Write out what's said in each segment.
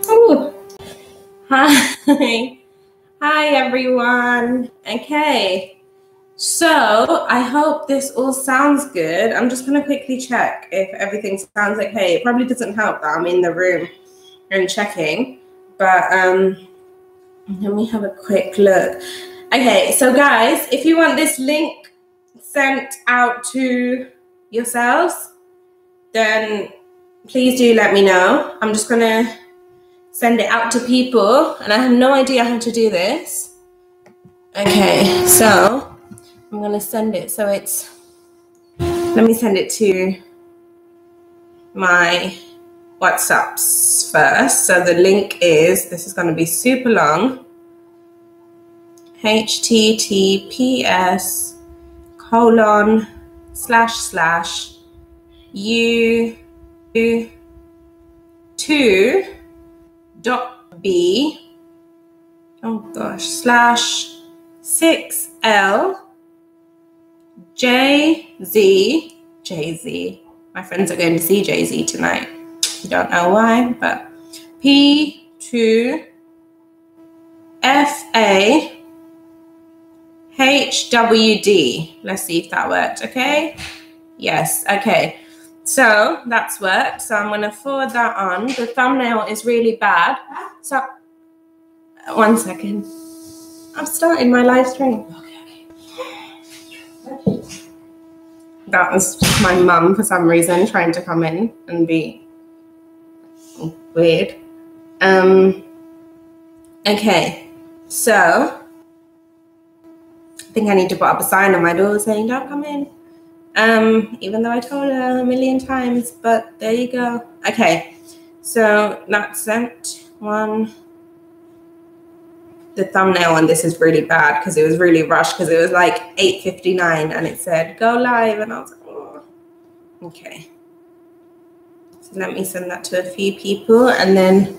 Ooh. Hi. Hi, everyone. Okay. So I hope this all sounds good. I'm just going to quickly check if everything sounds okay. It probably doesn't help that I'm in the room and checking, but let me have a quick look. Okay, so guys, if you want this link sent out to yourselves, then please do let me know. I'm just going to send it out to people, and I have no idea how to do this. Okay, so I'm gonna send it. So let me send it to my WhatsApps first. So the link is, this is gonna be super long, https://u2.b /6ljz. My friends are going to see Jay-Z tonight. Don't know why, but P2FAHWD. Let's see if that worked, okay? Yes, okay. So that's worked. So I'm gonna forward that on. The thumbnail is really bad. So, one second. I'm starting my live stream. That was my mum for some reason trying to come in and be weird. Okay, so I think I need to put up a sign on my door saying don't come in. Even though I told her a million times, but there you go. Okay, so that's sent one. The thumbnail on this is really bad because it was really rushed because it was like 8:59 and it said go live and I was like, oh. Okay. So let me send that to a few people and then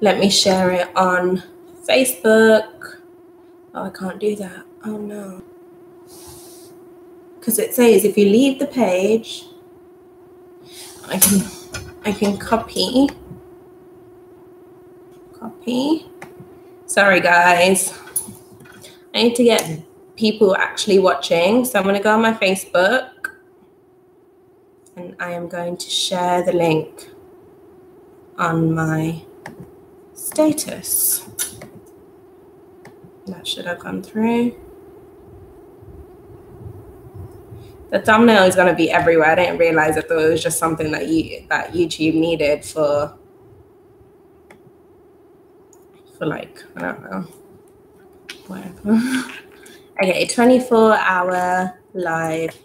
let me share it on Facebook. Oh, I can't do that. Oh no. Because it says if you leave the page, I can copy. Sorry guys, I need to get people actually watching. So I'm going to go on my Facebook and I am going to share the link on my status. That should have gone through. The thumbnail is going to be everywhere. I didn't realize. I thought it was just something that YouTube needed for like, I don't know, whatever. Okay, 24-hour live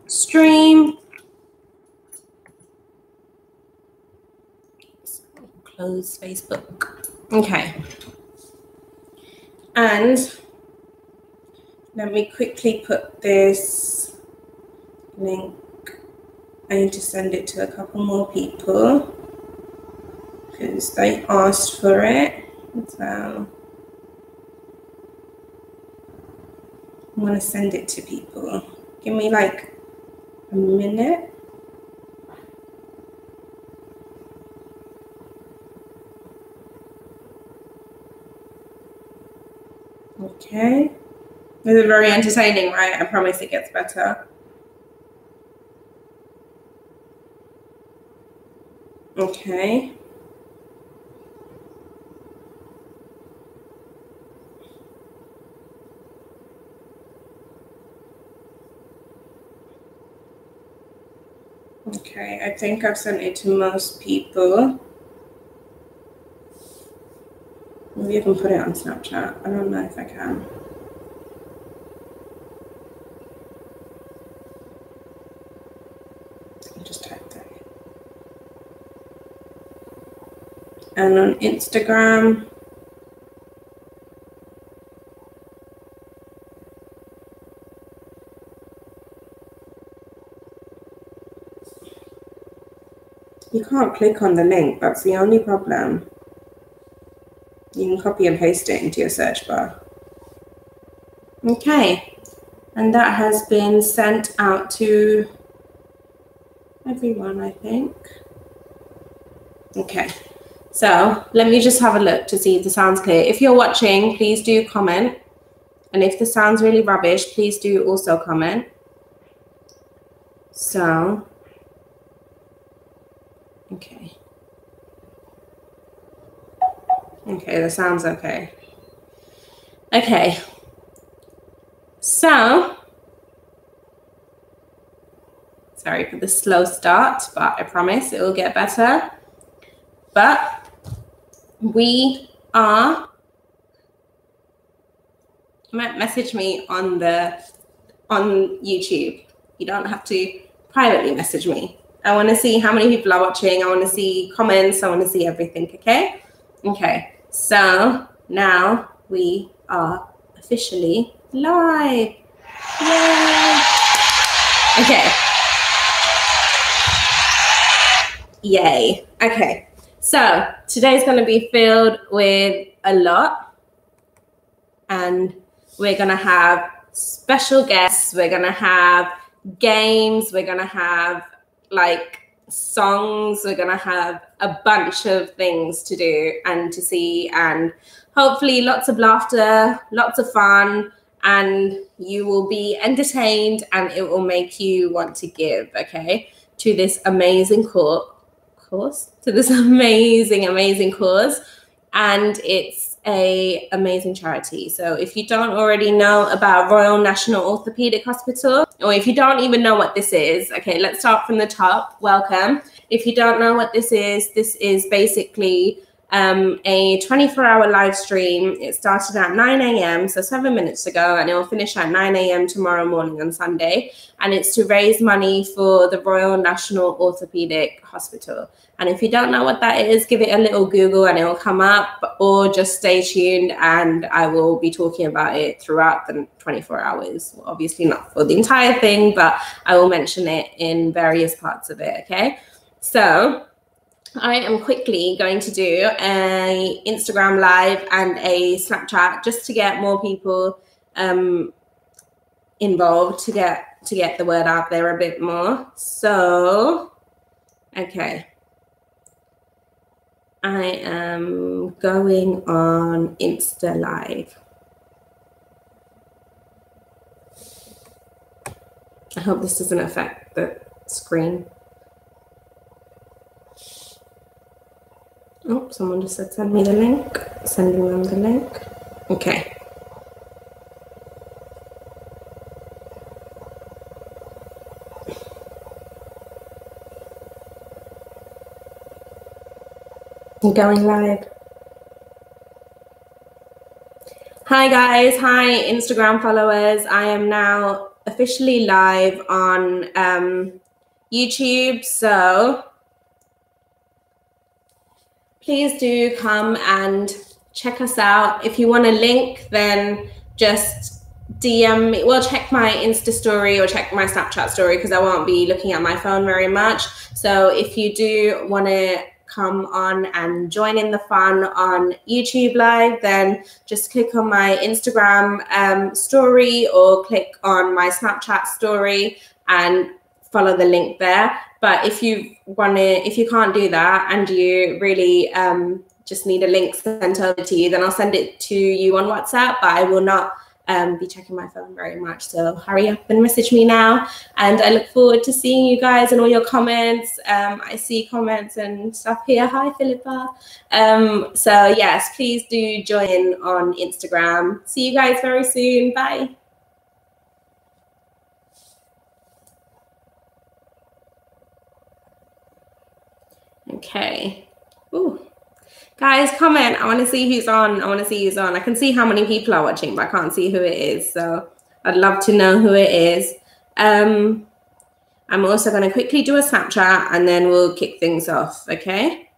stream. So close Facebook. Okay. And let me quickly put this link. I need to send it to a couple more people because they asked for it. So I'm going to send it to people. Give me like a minute. Okay. This is very entertaining, right? I promise it gets better. Okay. Okay, I think I've sent it to most people. Maybe I can put it on Snapchat. I don't know if I can. I just typed it. And on Instagram. You can't click on the link, that's the only problem. You can copy and paste it into your search bar. Okay, and that has been sent out to everyone, I think. Okay. So let me just have a look to see if the sound's clear. If you're watching, please do comment. And if the sound's really rubbish, please do also comment. So, okay. Okay, the sound's okay. Okay. So, sorry for the slow start, but I promise it will get better. But we are, you might message me on YouTube. You don't have to privately message me. I want to see how many people are watching. I want to see comments. I want to see everything, okay? Okay, so now we are officially live. Yay! Okay. Yay. Okay. So today's going to be filled with a lot. And we're going to have special guests. We're going to have games. We're going to have like songs. We're going to have a bunch of things to do and to see, and hopefully lots of laughter, lots of fun, and you will be entertained and it will make you want to give, okay, to this amazing course, to this amazing cause. And it's a amazing charity. So if you don't already know about Royal National Orthopaedic Hospital, or if you don't even know what this is, okay, let's start from the top. Welcome. If you don't know what this is basically a 24-hour live stream. It started at 9 a.m., so 7 minutes ago, and it will finish at 9 a.m. tomorrow morning on Sunday. And it's to raise money for the Royal National Orthopaedic Hospital. And if you don't know what that is, give it a little Google and it will come up, or just stay tuned and I will be talking about it throughout the 24 hours. Obviously not for the entire thing, but I will mention it in various parts of it, okay? So I am quickly going to do a Instagram live and a Snapchat just to get more people involved, to get the word out there a bit more. So, okay. I am going on Insta Live. I hope this doesn't affect the screen. Oh, someone just said send me the link. Sending them the link. Okay. Going live. Hi guys, hi Instagram followers. I am now officially live on YouTube, so please do come and check us out. If you want a link, then just DM me. Well, check my Insta story or check my Snapchat story because I won't be looking at my phone very much. So if you do want to come on and join in the fun on YouTube Live, then just click on my Instagram story or click on my Snapchat story and follow the link there. But if you can't do that and you really just need a link sent over to you, then I'll send it to you on WhatsApp, but I will not be checking my phone very much. So hurry up and message me now. And I look forward to seeing you guys and all your comments. I see comments and stuff here. Hi, Philippa. So yes, please do join on Instagram. See you guys very soon. Bye. Okay. Ooh. Guys, comment. I want to see who's on. I can see how many people are watching, but I can't see who it is. So I'd love to know who it is. I'm also going to quickly do a Snapchat and then we'll kick things off, okay?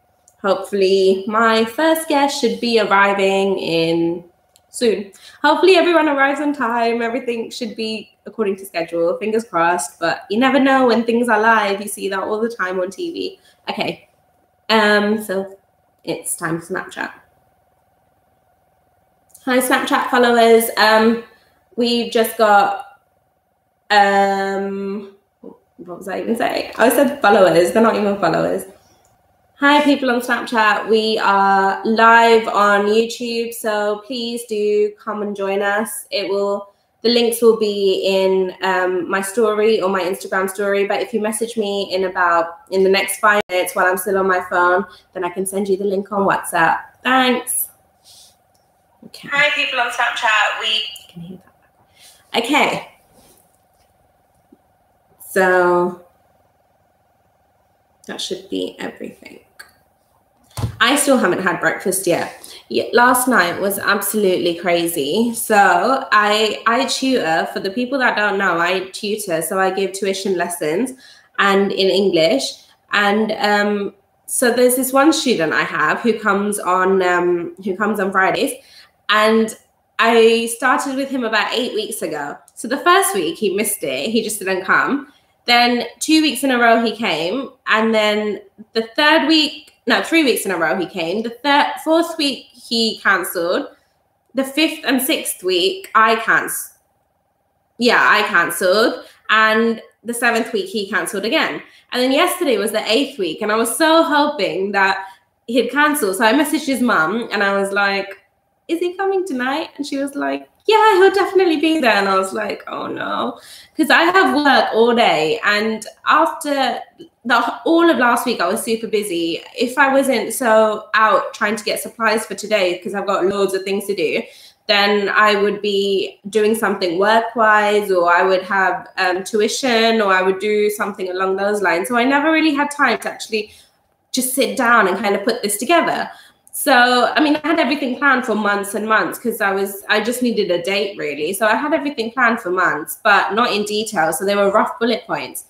Hopefully my first guest should be arriving in soon. Hopefully everyone arrives on time. Everything should be according to schedule. Fingers crossed, but you never know when things are live. You see that all the time on TV. Okay. So it's time for Snapchat. Hi, Snapchat followers. We've just got, what was I even saying? I said followers, they're not even followers. Hi, people on Snapchat. We are live on YouTube, so please do come and join us. The links will be in my story or my Instagram story. But if you message me in the next 5 minutes while I'm still on my phone, then I can send you the link on WhatsApp. Thanks. Okay. Hi, people on Snapchat. We can hear that. Okay. So that should be everything. I still haven't had breakfast yet. Last night was absolutely crazy. So I tutor. For the people that don't know, I tutor. So I give tuition lessons and in English. And so there's this one student I have who comes on Fridays, and I started with him about 8 weeks ago. So the first week he missed it. He just didn't come. Then 2 weeks in a row he came, and then the 3 weeks in a row he came. The fourth week he cancelled. The 5th and 6th week I cancelled. And the 7th week he cancelled again. And then yesterday was the 8th week, and I was so hoping that he'd cancel. So I messaged his mum and I was like, is he coming tonight? And she was like, yeah, he'll definitely be there. And I was like, oh no, because I have work all day. And after all of last week, I was super busy. If I wasn't so out trying to get supplies for today, because I've got loads of things to do, then I would be doing something work-wise, or I would have tuition, or I would do something along those lines. So I never really had time to actually just sit down and kind of put this together. So, I mean, I had everything planned for months and months, because I just needed a date, really. So I had everything planned for months, but not in detail. So they were rough bullet points.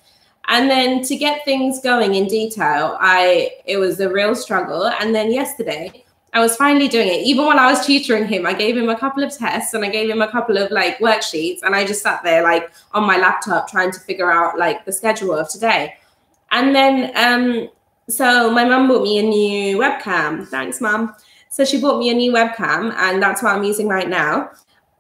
And then to get things going in detail, it was a real struggle. And then yesterday, I was finally doing it. Even while I was tutoring him, I gave him a couple of tests and I gave him a couple of worksheets. And I just sat there on my laptop trying to figure out the schedule of today. And then so my mum bought me a new webcam. Thanks, Mum. So she bought me a new webcam, and that's what I'm using right now.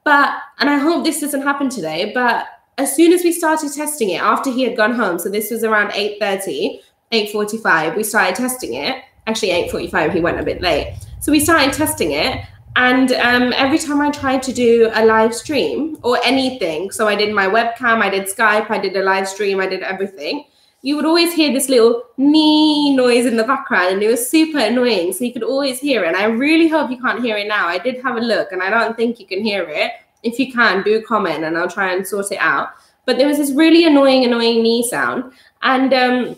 And I hope this doesn't happen today, but as soon as we started testing it, after he had gone home, so this was around 8:30, 8:45, we started testing it. Actually, 8:45, he went a bit late. So we started testing it, and every time I tried to do a live stream or anything, so I did my webcam, I did Skype, I did a live stream, I did everything, you would always hear this little nee noise in the background, and it was super annoying. So you could always hear it. And I really hope you can't hear it now. I did have a look, and I don't think you can hear it. If you can, do comment, and I'll try and sort it out. But there was this really annoying nee sound. And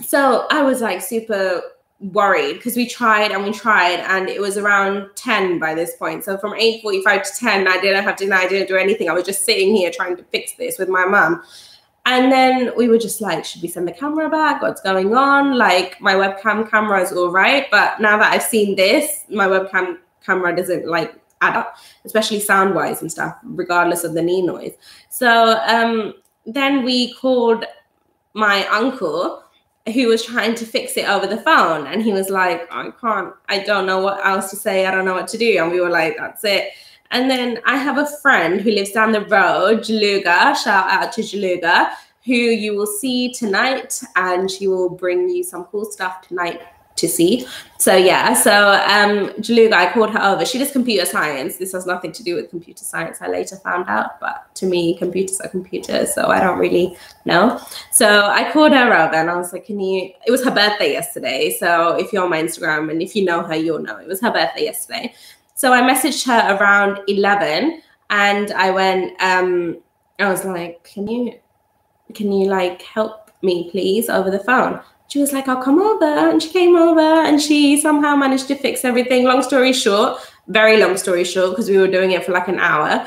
so I was super worried, because we tried, and it was around 10 by this point. So from 8:45 to 10, I didn't have dinner, I didn't do anything. I was just sitting here trying to fix this with my mum. And then we were just should we send the camera back? What's going on? My webcam camera is all right. But now that I've seen this, my webcam camera doesn't add up, especially sound wise and stuff, regardless of the knee noise. So then we called my uncle, who was trying to fix it over the phone. And he was like, I don't know what else to say. I don't know what to do. And we were like, that's it. And then I have a friend who lives down the road, Jaluga, shout out to Jaluga, who you will see tonight, and she will bring you some cool stuff tonight to see. So yeah, Jaluga, I called her over. She does computer science. This has nothing to do with computer science, I later found out, but to me, computers are computers, so I don't really know. So I called her over and I was like, it was her birthday yesterday. So if you're on my Instagram and if you know her, you'll know it was her birthday yesterday. So I messaged her around 11, and I went, I was like, can you help me please over the phone? She was like, I'll come over. And she came over, and she somehow managed to fix everything. Long story short, very long story short, because we were doing it for an hour.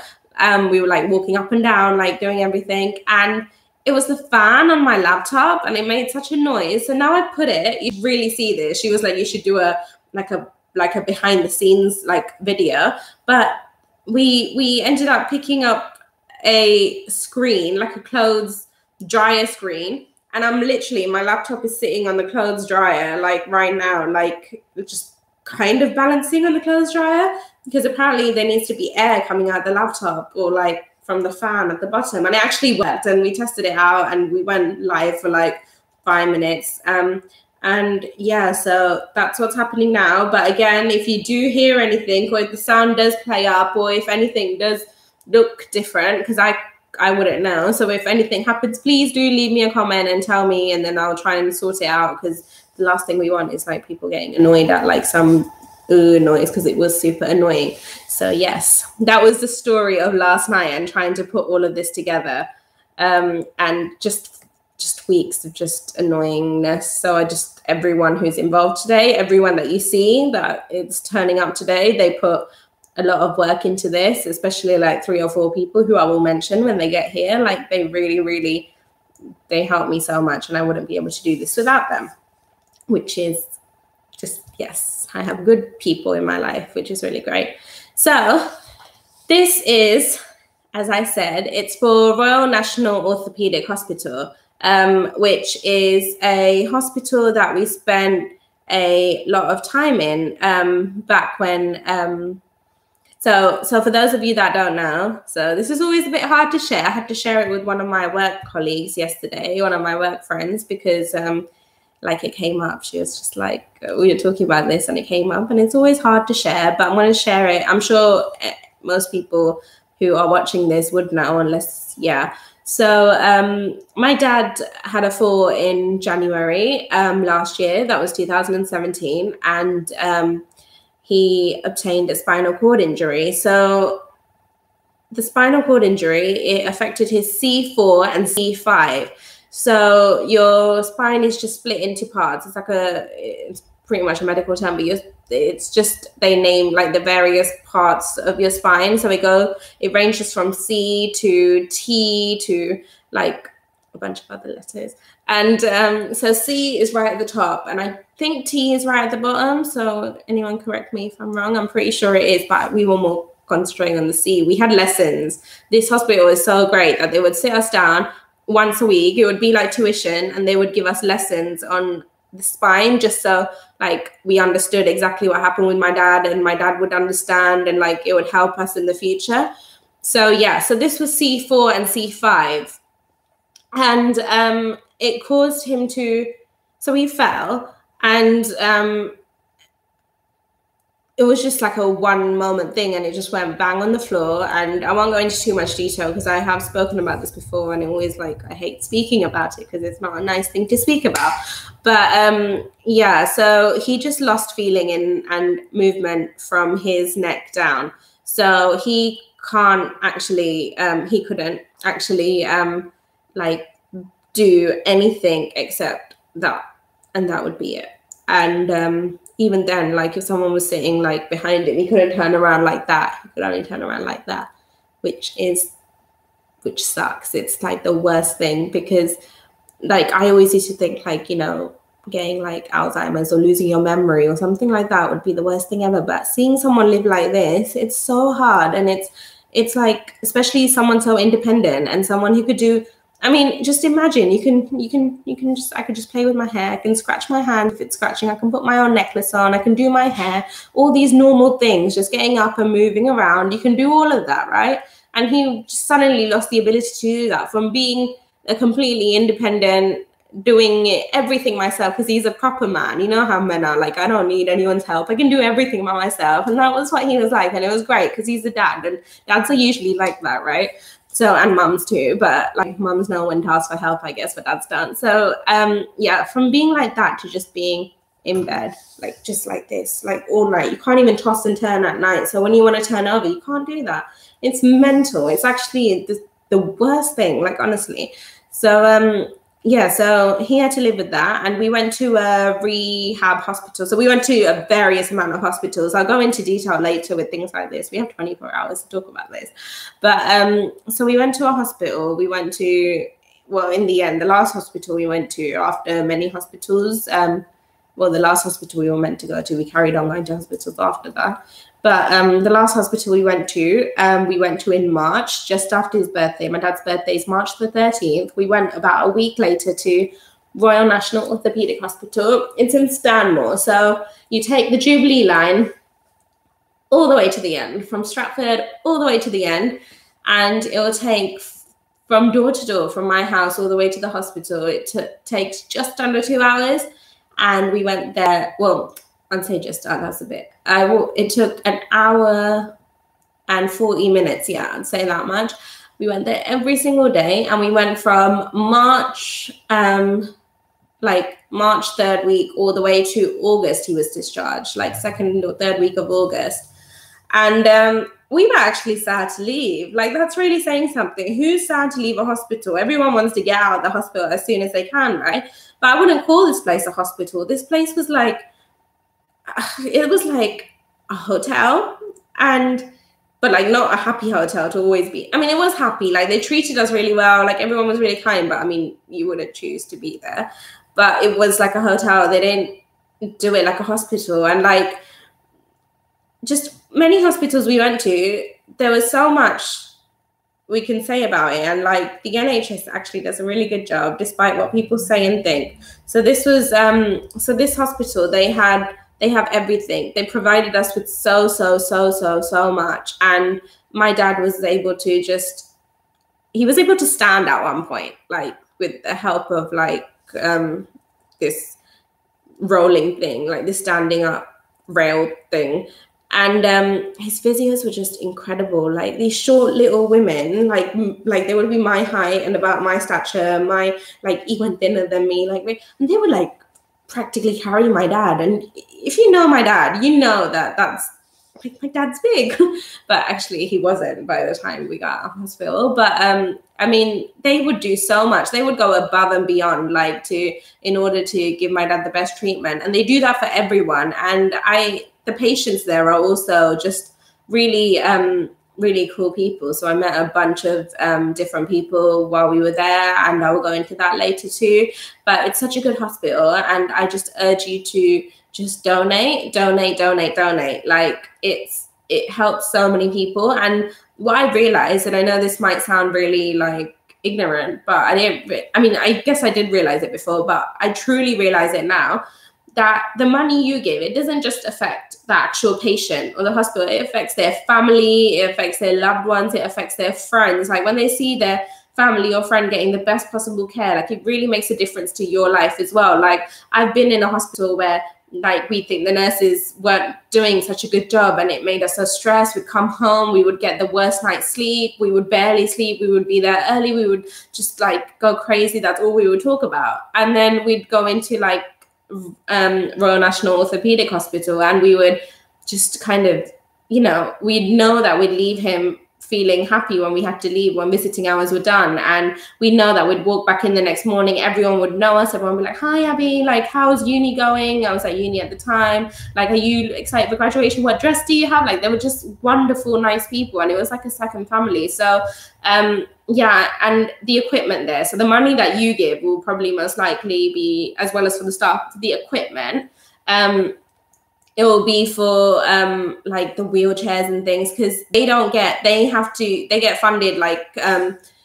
We were walking up and down, doing everything. And it was the fan on my laptop, and it made such a noise. So now I put it, you really see this. She was like, you should do a behind the scenes video. But we ended up picking up a screen, a clothes dryer screen, and I'm literally, my laptop is sitting on the clothes dryer right now, just kind of balancing on the clothes dryer, because apparently there needs to be air coming out the laptop, or from the fan at the bottom. And it actually worked, and we tested it out, and we went live for 5 minutes. And yeah, so that's what's happening now. But again, if you do hear anything, or if the sound does play up, or if anything does look different, because I wouldn't know. So if anything happens, please do leave me a comment and tell me, and then I'll try and sort it out, because the last thing we want is like people getting annoyed at like some noise, because it was super annoying. So yes, that was the story of last night and trying to put all of this together, and just weeks of just annoyingness. So everyone who's involved today, everyone that you see that it's turning up today, they put a lot of work into this, especially like 3 or 4 people who I will mention when they get here. Like they really, they helped me so much, and I wouldn't be able to do this without them, which is just, yes, I have good people in my life, which is really great. So this is, as I said, it's for Royal National Orthopaedic Hospital, which is a hospital that we spent a lot of time in back when. So for those of you that don't know, so this is always a bit hard to share. I had to share it with one of my work colleagues yesterday, one of my work friends, because like it came up. She was just like, we were talking about this and it came up, and it's always hard to share, but I'm going to share it. I'm sure most people who are watching this would know, unless, yeah. So my dad had a fall in January last year. That was 2017. And he obtained a spinal cord injury. So the spinal cord injury, it affected his C4 and C5. So your spine is just split into parts. It's pretty much a medical term, but it's just, they name like the various parts of your spine. So it ranges from C to T to like a bunch of other letters. And so C is right at the top, and I think T is right at the bottom. So anyone correct me if I'm wrong. I'm pretty sure it is, but we were more concentrating on the C. We had lessons. This hospital is so great that they would sit us down once a week. It would be like tuition, and they would give us lessons on the spine, just so like we understood exactly what happened with my dad, and my dad would understand, and like it would help us in the future. So yeah, so this was C4 and C5, and it caused him to, so he fell, and it was just like a one moment thing, and it just went bang on the floor. And I won't go into too much detail because I have spoken about this before, and it always like, I hate speaking about it because it's not a nice thing to speak about. But yeah, so he just lost feeling and movement from his neck down. So he couldn't actually like do anything except that, and that would be it. And even then, like if someone was sitting like behind him, he couldn't turn around like that. He could only turn around like that, which sucks. It's like the worst thing, because like I always used to think like, you know, getting like Alzheimer's or losing your memory or something like that would be the worst thing ever. But seeing someone live like this, it's so hard. And it's like, especially someone so independent and someone who could do, I mean, just imagine I could just play with my hair. I can scratch my hand if it's scratching. I can put my own necklace on. I can do my hair, all these normal things, just getting up and moving around. You can do all of that, right? And he just suddenly lost the ability to do that, from being a completely independent, doing everything myself, because he's a proper man. You know how men are, like, I don't need anyone's help. I can do everything by myself. And that was what he was like. And it was great because he's a dad, and dads are usually like that, right? So, and mums too, but like mums know when to ask for help, I guess, but dads don't. So yeah, from being like that to just being in bed, like just like this, like all night. You can't even toss and turn at night. So when you want to turn over, you can't do that. It's mental. It's actually the worst thing, like honestly. So yeah, so he had to live with that, and we went to a rehab hospital. So we went to a various amount of hospitals. I'll go into detail later with things like this. We have 24 hours to talk about this. But so we went to a hospital. We went to, well, in the end, the last hospital we went to after many hospitals, well, the last hospital we were meant to go to, we carried on going to hospitals after that. But the last hospital we went to in March, just after his birthday. My dad's birthday is March the 13th. We went about a week later to Royal National Orthopaedic Hospital. It's in Stanmore. So you take the Jubilee line all the way to the end, from Stratford all the way to the end. And it will take from door to door, from my house all the way to the hospital. It takes just under 2 hours. and we went there. Well, I'd say just that's a bit. It took an hour and 40 minutes. Yeah, I'd say that much. We went there every single day, and we went from March, like March 3rd week all the way to August. He was discharged, like 2nd or 3rd week of August. And we were actually sad to leave. Like, that's really saying something. Who's sad to leave a hospital? Everyone wants to get out of the hospital as soon as they can, right? But I wouldn't call this place a hospital. This place was like, it was like a hotel, but like not a happy hotel to always be. I mean, it was happy. Like, they treated us really well. Like, everyone was really kind, but I mean, you wouldn't choose to be there. But it was like a hotel. They didn't do it like a hospital. And like, just many hospitals we went to, there was so much we can say about it. And like, the NHS actually does a really good job, despite what people say and think. So this was, so this hospital, they have everything. They provided us with so much. And my dad was able to he was able to stand at one point, like with the help of like this rolling thing, like this standing up rail thing. And his physios were just incredible. Like, these short little women, like they would be my height and about my stature, like even thinner than me, like, and they would like practically carry my dad. And if you know my dad, you know that's like, my dad's big. But actually he wasn't by the time we got out of hospital. But I mean, they would do so much. They would go above and beyond, like, in order to give my dad the best treatment. And they do that for everyone. And the patients there are also just really, really cool people. So I met a bunch of different people while we were there, and I will go into that later too. But it's such a good hospital, and I just urge you to just donate. Like, it helps so many people. And what I realized, and I know this might sound really like ignorant, but I guess I did realize it before, but I truly realize it now, that the money you give, it doesn't just affect the actual patient or the hospital. It affects their family, it affects their loved ones, it affects their friends. Like, when they see their family or friend getting the best possible care, like, it really makes a difference to your life as well. Like, I've been in a hospital where, like, we think the nurses weren't doing such a good job, and it made us so stressed. We'd come home, we would get the worst night's sleep, we would barely sleep, we would be there early, we would just like go crazy. That's all we would talk about. And then we'd go into like Royal National Orthopedic Hospital, and we would just kind of, we'd know that we'd leave him feeling happy when we had to leave, when visiting hours were done. And we know that we'd walk back in the next morning, everyone would know us, everyone would be like, hi Abby, like, how's uni going? I was at uni at the time. Like, are you excited for graduation? What dress do you have? Like, they were just wonderful, nice people, and it was like a second family. So yeah, and the equipment there, so the money that you give will probably most likely be, as well as for the staff, the equipment, it will be for like the wheelchairs and things, because they get funded, like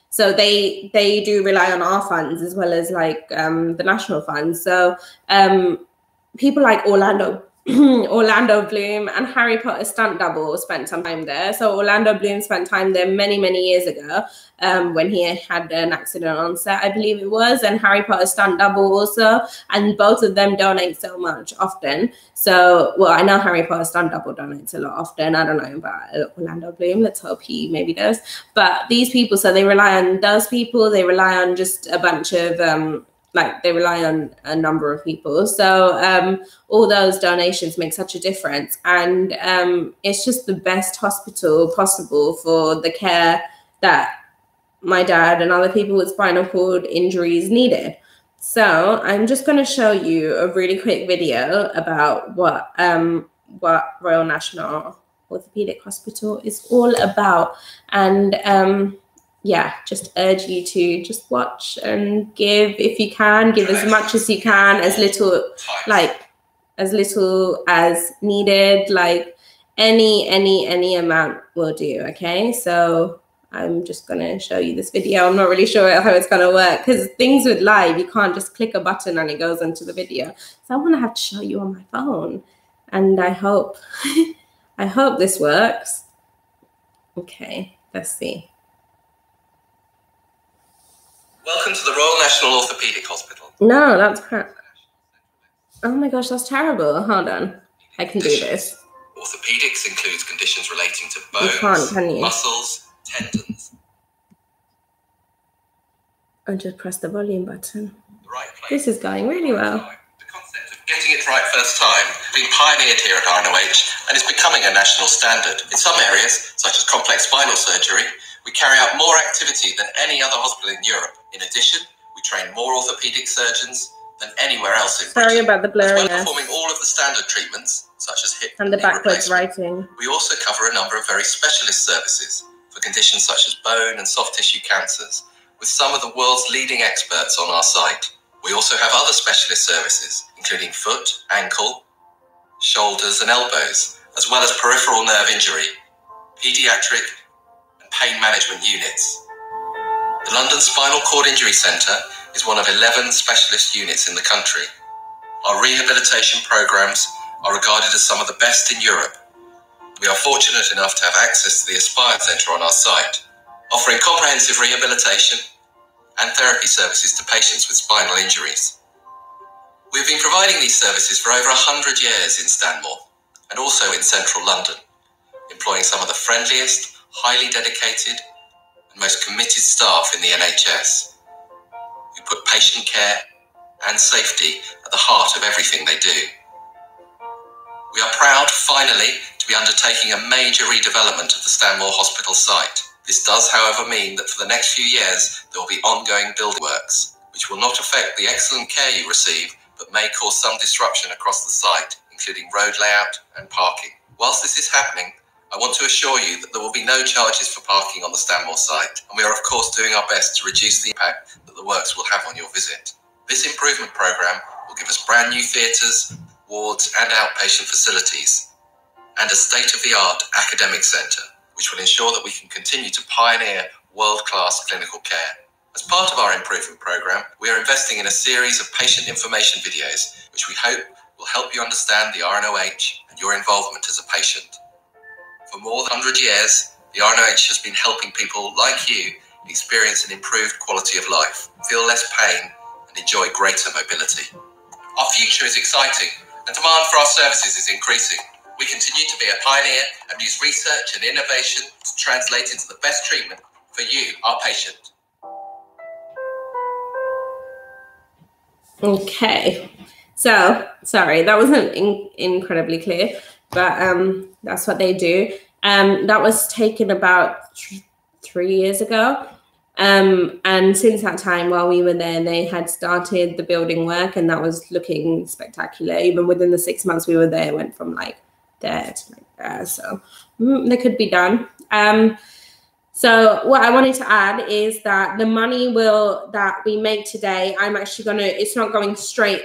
so they do rely on our funds as well as like the national funds. So people like Orlando Bloom and Harry Potter stunt double spent some time there. So Orlando Bloom spent time there many years ago, when he had an accident on set, I believe it was, and Harry Potter stunt double also, and both of them donate so much often. So, well, I know Harry Potter stunt double donates a lot often. I don't know about Orlando Bloom. Let's hope he maybe does. But these people, so they rely on those people. They rely on just a bunch of they rely on a number of people. So all those donations make such a difference. And it's just the best hospital possible for the care that my dad and other people with spinal cord injuries needed. So I'm just going to show you a really quick video about what Royal National Orthopedic Hospital is all about. And yeah, just urge you to just watch and give, if you can, give as much as you can, as little as needed, like any amount will do. Okay, so I'm just gonna show you this video. I'm not really sure how it's gonna work, because things with live, you can't just click a button and it goes into the video. So I'm gonna have to show you on my phone, and I hope I hope this works. Okay, let's see. Welcome to the Royal National Orthopedic Hospital. No, that's crap. Oh my gosh, that's terrible. Hold on. I can do this. Orthopedics includes conditions relating to bones, muscles, tendons. I'll just press the volume button. Right place. This is going really well. The concept of getting it right first time has been pioneered here at Rnoh and is becoming a national standard. In some areas, such as complex spinal surgery, we carry out more activity than any other hospital in Europe. In addition, we train more orthopedic surgeons than anywhere else in Britain. Sorry about the blurriness. As well as performing all of the standard treatments, such as hip and the backwards writing. We also cover a number of very specialist services for conditions such as bone and soft tissue cancers, with some of the world's leading experts on our site. We also have other specialist services, including foot, ankle, shoulders and elbows, as well as peripheral nerve injury, paediatric and pain management units. The London Spinal Cord Injury Centre is one of 11 specialist units in the country. Our rehabilitation programmes are regarded as some of the best in Europe. We are fortunate enough to have access to the Aspire Centre on our site, offering comprehensive rehabilitation and therapy services to patients with spinal injuries. We have been providing these services for over 100 years in Stanmore and also in central London, employing some of the friendliest, highly dedicated and most committed staff in the NHS, who put patient care and safety at the heart of everything they do. We are proud, finally, to be undertaking a major redevelopment of the Stanmore Hospital site. This does, however, mean that for the next few years, there will be ongoing building works, which will not affect the excellent care you receive, but may cause some disruption across the site, including road layout and parking. Whilst this is happening, I want to assure you that there will be no charges for parking on the Stanmore site, and we are of course doing our best to reduce the impact that the works will have on your visit. This improvement programme will give us brand new theatres, wards and outpatient facilities, and a state-of-the-art academic centre, which will ensure that we can continue to pioneer world-class clinical care. As part of our improvement programme, we are investing in a series of patient information videos, which we hope will help you understand the Rnoh and your involvement as a patient. For more than 100 years, the Rnoh has been helping people like you experience an improved quality of life, feel less pain, and enjoy greater mobility. Our future is exciting, and demand for our services is increasing. We continue to be a pioneer and use research and innovation to translate into the best treatment for you, our patient. Okay, so sorry, that wasn't incredibly clear, but that's what they do. That was taken about 3 years ago. And since that time, while we were there, they had started the building work, and that was looking spectacular. Even within the 6 months we were there, it went from like there to like there. So they could be done. So what I wanted to add is that the money that we make today, I'm actually it's not going straight,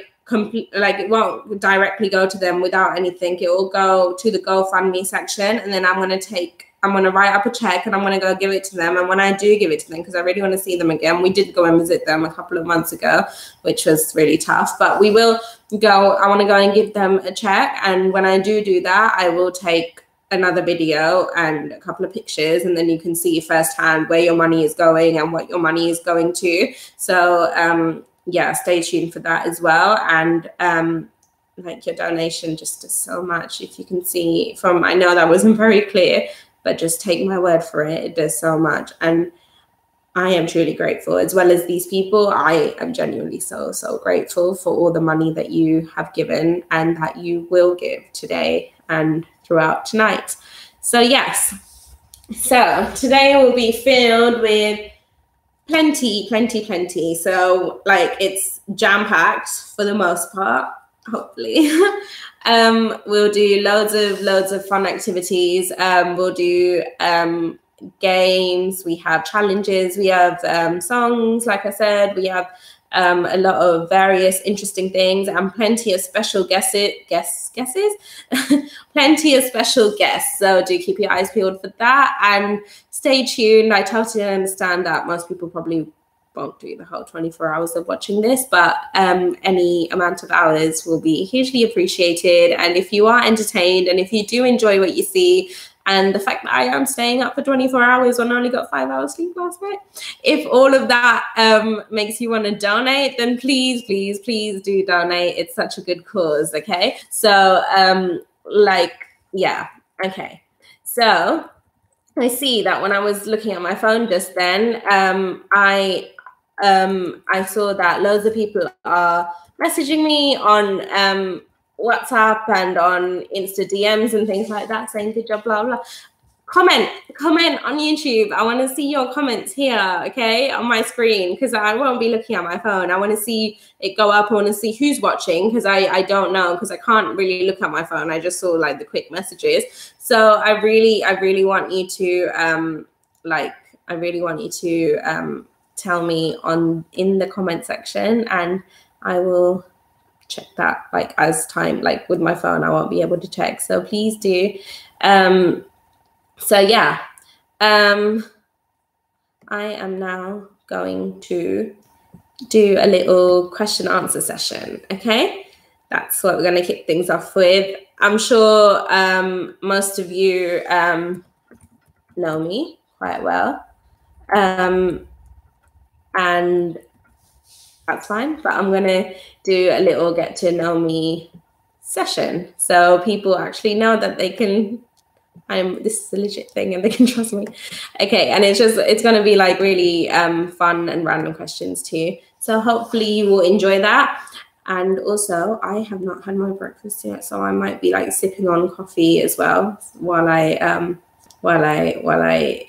like it won't directly go to them without anything. It will go to the GoFundMe section, and then I'm going to write up a check and I'm going to go give it to them. And when I do give it to them, because I really want to see them again, we did go and visit them a couple of months ago, which was really tough, but we will go, I want to go and give them a check. And when I do that, I will take another video and a couple of pictures, and then you can see firsthand where your money is going and what your money is going to. So yeah, stay tuned for that as well. And like your donation just does so much. If you can see from, I know that wasn't very clear, but just take my word for it, it does so much. And I am truly grateful, as well as these people. I am genuinely so grateful for all the money that you have given and that you will give today and throughout tonight. So yes, so today will be filled with plenty. So like it's jam-packed for the most part, hopefully. We'll do loads of fun activities. We'll do games, we have challenges, we have songs, like I said, we have a lot of various interesting things and plenty of special guesses plenty of special guests, so do keep your eyes peeled for that and stay tuned. I totally understand that most people probably won't do the whole 24 hours of watching this, but any amount of hours will be hugely appreciated. And if you are entertained and if you do enjoy what you see, and the fact that I am staying up for 24 hours when I only got 5 hours sleep last night. If all of that makes you want to donate, then please, please, please do donate. It's such a good cause. Okay. So yeah. Okay. So I see that when I was looking at my phone just then, I saw that loads of people are messaging me on WhatsApp and on Insta DMs and things like that, saying good job, blah, blah. Comment on YouTube. I want to see your comments here, okay, on my screen, because I won't be looking at my phone. I want to see it go up. I want to see who's watching, because I don't know, because I can't really look at my phone. I just saw like the quick messages. So I really want you to tell me in the comment section, and I will check that like as time, like with my phone I won't be able to check. So please do. So yeah, I am now going to do a little question answer session. Okay, that's what we're going to kick things off with. I'm sure most of you know me quite well, and that's fine. But I'm going to do a little get to know me session, so people actually know that they can. This is a legit thing and they can trust me. Okay, and it's going to be like really fun and random questions too. So hopefully you will enjoy that. And also, I have not had my breakfast yet, so I might be like sipping on coffee as well while I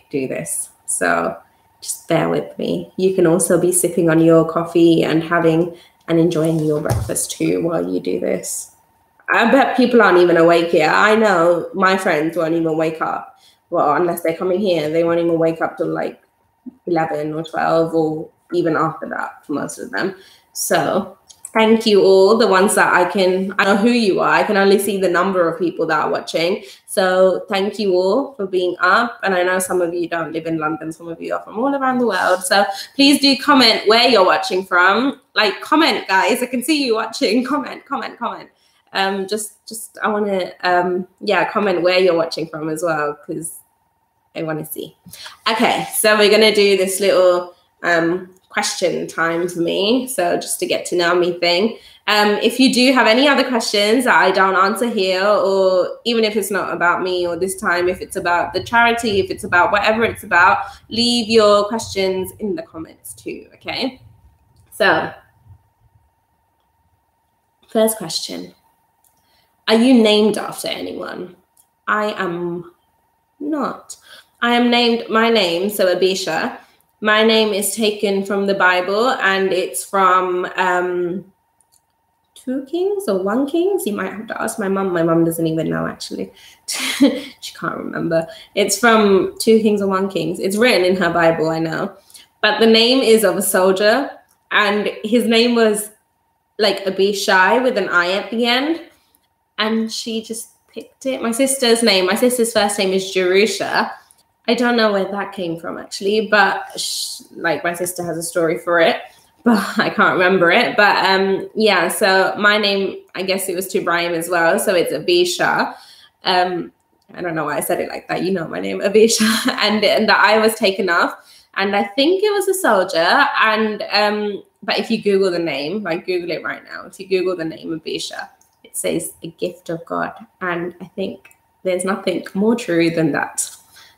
do this. So just bear with me. You can also be sipping on your coffee and having and enjoying your breakfast too while you do this. I bet people aren't even awake here. I know my friends won't even wake up. Well, unless they're coming here, they won't even wake up till like 11 or 12 or even after that for most of them. So thank you all, the ones that I know who you are. I can only see the number of people that are watching. So thank you all for being up. And I know some of you don't live in London. Some of you are from all around the world. So please do comment where you're watching from. Like, comment, guys. I can see you watching. Comment. Just I want to comment where you're watching from as well, because I want to see. Okay, so we're going to do this little question time for me, so just to get to know me thing. If you do have any other questions that I don't answer here, or even if it's not about me, or this time if it's about the charity, if it's about whatever it's about, leave your questions in the comments too. Okay, so first question. Are you named after anyone? I am not. I am named my name, so Abisha. My name is taken from the Bible, and it's from 2 Kings or 1 Kings. You might have to ask my mum. My mum doesn't even know, actually. She can't remember. It's from 2 Kings or 1 Kings. It's written in her Bible, I know. But the name is of a soldier, and his name was like Abishai with an I at the end. And she just picked it. My sister's first name is Jerusha. I don't know where that came from, actually, but my sister has a story for it, but I can't remember it. But yeah, so my name, I guess it was to Ibrahim as well. So it's Abisha. I don't know why I said it like that. You know my name, Abisha. And the I was taken off. And I think it was a soldier. And but if you Google the name, like Google it right now, if you Google the name Abisha, it says a gift of God. And I think there's nothing more true than that.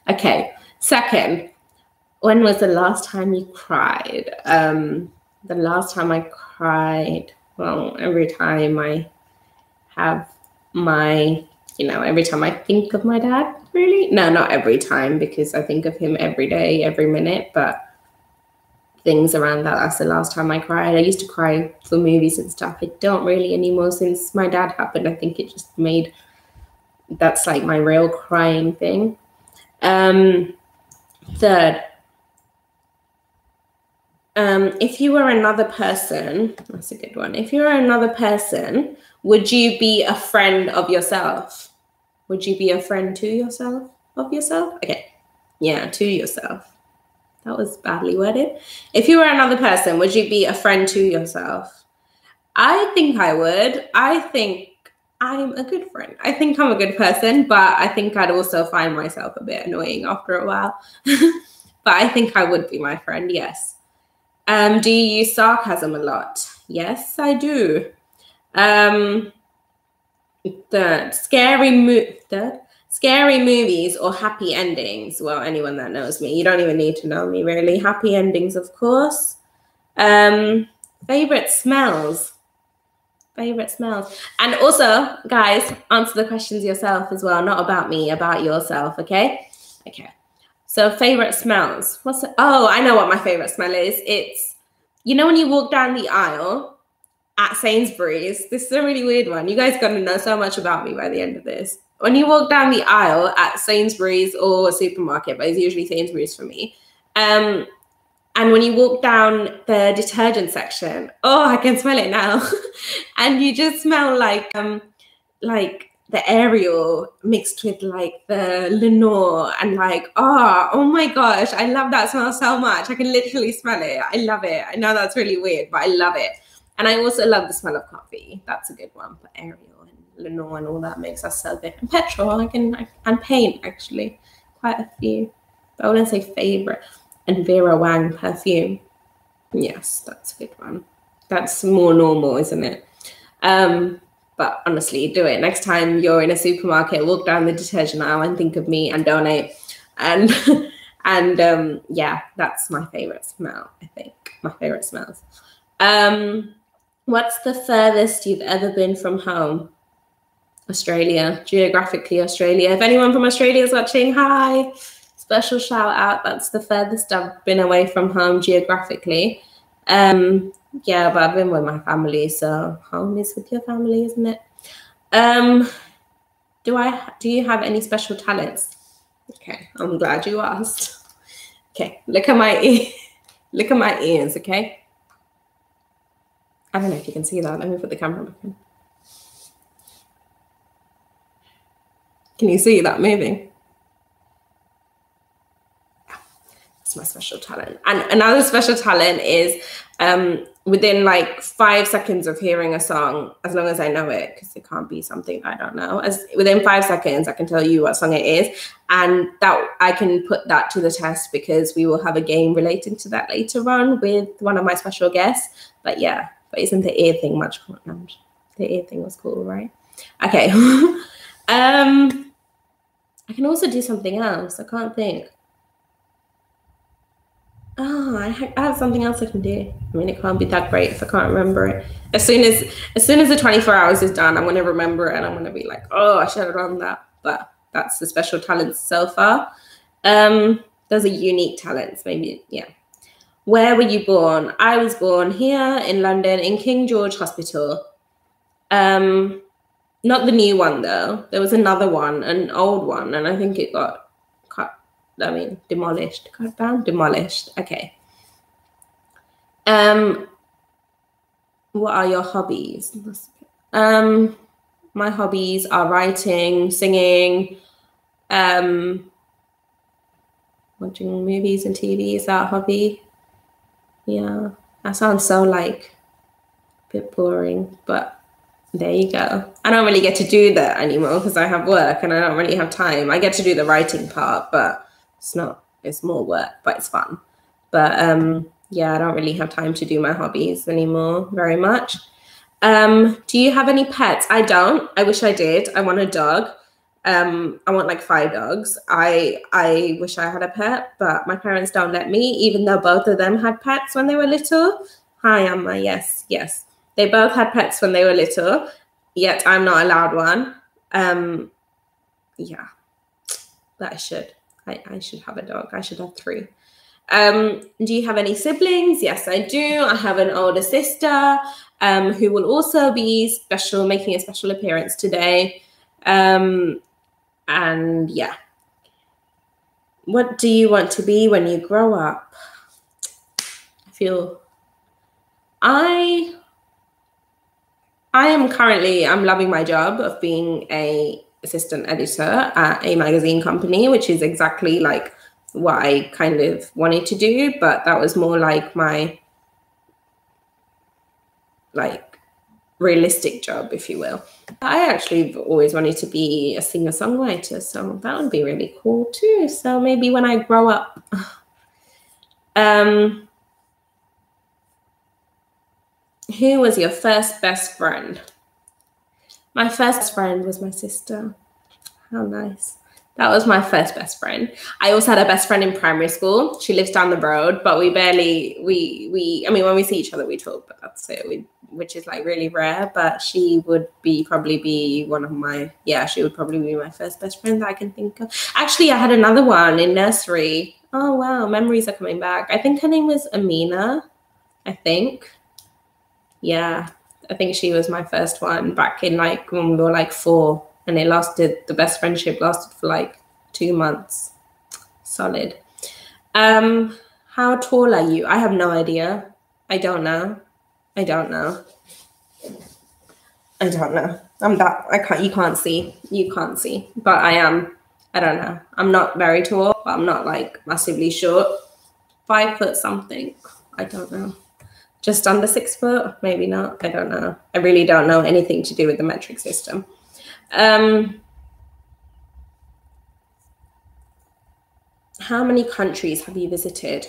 Okay, second, when was the last time you cried? The last time I cried, well, every time I have every time I think of my dad, really? No, not every time, because I think of him every day, every minute, but things around that's the last time I cried. I used to cry for movies and stuff. I don't really anymore since my dad happened. I think it just that's like my real crying thing. Third, if you were another person, that's a good one. If you were another person, would you be a friend of yourself? Would you be a friend to yourself, of yourself? Okay, yeah, to yourself. That was badly worded. If you were another person, would you be a friend to yourself? I think I would. I think I'm a good friend. I think I'm a good person, but I think I'd also find myself a bit annoying after a while. But I think I would be my friend, yes. Do you use sarcasm a lot? Yes, I do. The scary movies or happy endings. Well, anyone that knows me, you don't even need to know me really. Happy endings, of course. Favorite smells. Favorite smells. And also, guys, answer the questions yourself as well, not about me, about yourself, okay? Okay. So favorite smells. Oh, I know what my favorite smell is. It's, you know, when you walk down the aisle at Sainsbury's, this is a really weird one. You guys gonna know so much about me by the end of this. When you walk down the aisle at Sainsbury's or a supermarket, but it's usually Sainsbury's for me, and when you walk down the detergent section, oh, I can smell it now. And you just smell like the Ariel mixed with like the Rnoh and like, oh my gosh, I love that smell so much. I can literally smell it. I love it. I know that's really weird, but I love it. And I also love the smell of coffee. That's a good one for Ariel and Rnoh and all that makes us so good. And petrol, and paint actually, quite a few. But I wouldn't say favorite. And Vera Wang perfume. Yes, that's a good one. That's more normal, isn't it? But honestly, do it. Next time you're in a supermarket, walk down the detergent aisle and think of me and donate. And yeah, that's my favorite smell, I think. My favorite smells. What's the furthest you've ever been from home? Australia, geographically Australia. If anyone from Australia is watching, hi. Special shout out. That's the furthest I've been away from home geographically. Yeah, but I've been with my family, so home is with your family, isn't it? Do you have any special talents? Okay, I'm glad you asked. Okay, look at my look at my ears, okay? I don't know if you can see that. Let me put the camera back in. Can you see that moving? That's my special talent. And another special talent is within like 5 seconds of hearing a song, as long as I know it, because it can't be something I don't know. Within 5 seconds, I can tell you what song it is, and that I can put that to the test because we will have a game relating to that later on with one of my special guests. But yeah, but isn't the ear thing much cool? No, the ear thing was cool, right? Okay. I can also do something else. I can't think. Oh, I have something else I can do. I mean, it can't be that great if I can't remember it. As soon as the 24 hours is done, I'm going to remember it and I'm going to be like, oh, I should have done that. But that's the special talents so far. Those are unique talents, maybe, yeah. Where were you born? I was born here in London in King George Hospital. Not the new one, though. There was another one, an old one, and I think it got demolished. Cut down? Demolished. Okay. What are your hobbies? My hobbies are writing, singing, watching movies and TV. Is that a hobby? Yeah. That sounds so like a bit boring, but there you go. I don't really get to do that anymore because I have work and I don't really have time. I get to do the writing part, but it's more work, but it's fun. But yeah, I don't really have time to do my hobbies anymore very much. Do you have any pets? I don't. I wish I did. I want a dog. I want like 5 dogs. I wish I had a pet, but my parents don't let me, even though both of them had pets when they were little. Hi, Amma. Yes. They both had pets when they were little, yet I'm not allowed one. Yeah, but I should. I should have a dog. I should have 3. Do you have any siblings? Yes, I do. I have an older sister who will also be making a special appearance today. And yeah. What do you want to be when you grow up? I'm loving my job of being a assistant editor at a magazine company, which is exactly like what I kind of wanted to do, but that was more like my realistic job, if you will. I actually always wanted to be a singer-songwriter, so that would be really cool too. So maybe when I grow up. Who was your first best friend? My first friend was my sister. How nice. That was my first best friend. I also had a best friend in primary school. She lives down the road, but we barely, I mean, when we see each other, we talk, but that's it, which is like really rare. But she would probably be one of my, she would probably be my first best friend that I can think of. Actually, I had another one in nursery. Oh, wow. Memories are coming back. I think her name was Amina, I think. Yeah, I think she was my first one back in like when we were like 4, and the best friendship lasted for like 2 months. Solid. How tall are you? I have no idea. I don't know. You can't see, but I am. I don't know. I'm not very tall, but I'm not like massively short. 5 foot something. I don't know. Just under 6 foot, maybe not. I don't know. I really don't know anything to do with the metric system. How many countries have you visited?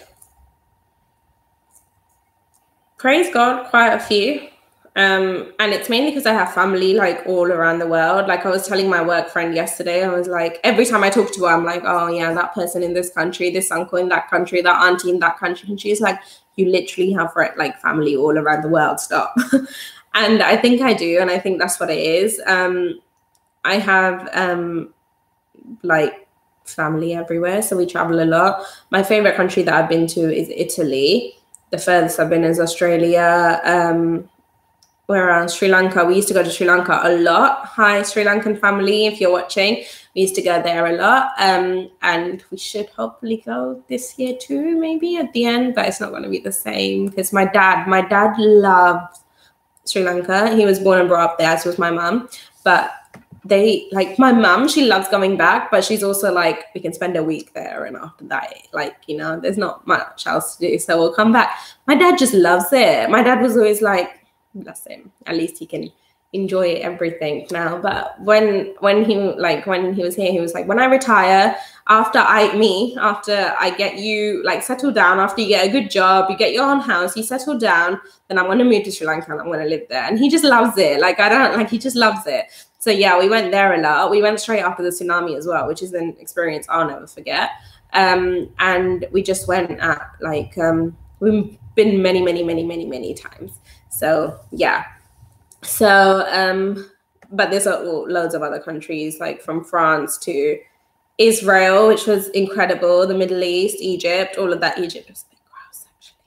Praise God, quite a few. And it's mainly because I have family like all around the world. Like I was telling my work friend yesterday, I was like, every time I talk to her, I'm like, oh yeah, that person in this country, this uncle in that country, that auntie in that country. And she's like, you literally have like family all around the world. Stop. And I think I do. And I think that's what it is. I have like family everywhere. So we travel a lot. My favorite country that I've been to is Italy. The furthest I've been is Australia. We're around Sri Lanka. We used to go to Sri Lanka a lot. Hi, Sri Lankan family, if you're watching. We used to go there a lot. And we should hopefully go this year too, maybe at the end, but it's not going to be the same because my dad loved Sri Lanka. He was born and brought up there, as was my mum. But my mum, she loves going back, but she's also like, we can spend a week there. And after that, like, you know, there's not much else to do. So we'll come back. My dad just loves it. My dad was always like, bless him, at least he can enjoy everything now. But when he was here, he was like, when I retire, after I get you like settled down, after you get a good job, you get your own house, you settle down, then I'm going to move to Sri Lanka and I'm going to live there. And he just loves it. He just loves it. So yeah, we went there a lot. We went straight after the tsunami as well, which is an experience I'll never forget. And we just went at like, we've been many times. So yeah. So, but there's loads of other countries, like from France to Israel, which was incredible. The Middle East, Egypt, all of that. Egypt was a bit gross, actually.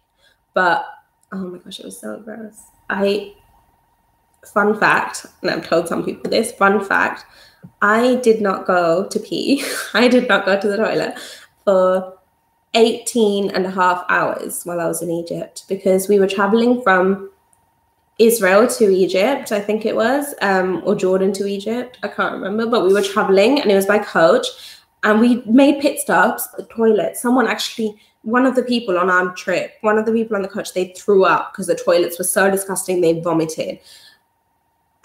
But, oh my gosh, it was so gross. Fun fact, and I've told some people this, fun fact, I did not go to pee. I did not go to the toilet for 18 and a half hours while I was in Egypt because we were traveling from Israel to Egypt, I think it was, or Jordan to Egypt. I can't remember, but we were traveling and it was by coach and we made pit stops at the toilet. One of the people on our trip, one of the people on the coach, they threw up because the toilets were so disgusting, they vomited.